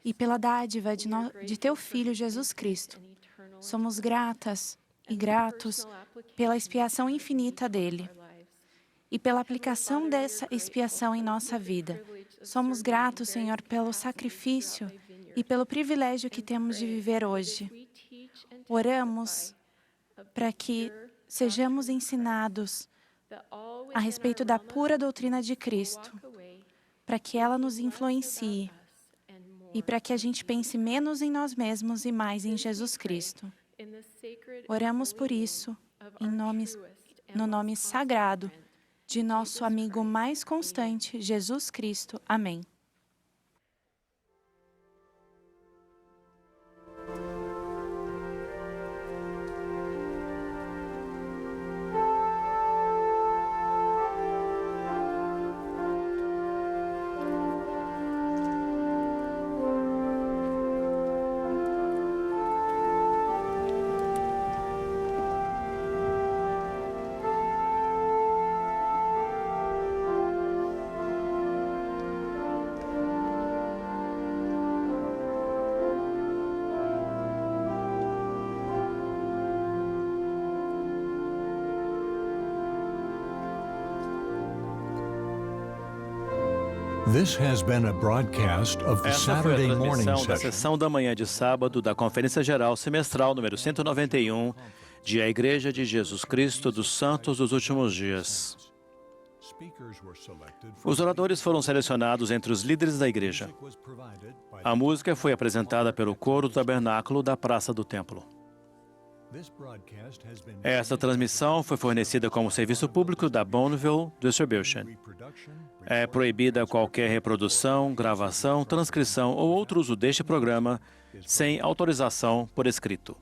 e pela dádiva de Teu Filho Jesus Cristo. Somos gratas e gratos pela expiação infinita dEle e pela aplicação dessa expiação em nossa vida. Somos gratos, Senhor, pelo sacrifício e pelo privilégio que temos de viver hoje. Oramos para que sejamos ensinados a respeito da pura doutrina de Cristo, para que ela nos influencie e para que a gente pense menos em nós mesmos e mais em Jesus Cristo. Oramos por isso no nome sagrado de nosso amigo mais constante, Jesus Cristo. Amém. Essa foi a transmissão da sessão da manhã de sábado da Conferência Geral Semestral número 191 de A Igreja de Jesus Cristo dos Santos dos Últimos Dias. Os oradores foram selecionados entre os líderes da igreja. A música foi apresentada pelo coro do tabernáculo da Praça do Templo. Esta transmissão foi fornecida como serviço público da Bonneville Distribution. É proibida qualquer reprodução, gravação, transcrição ou outro uso deste programa sem autorização por escrito.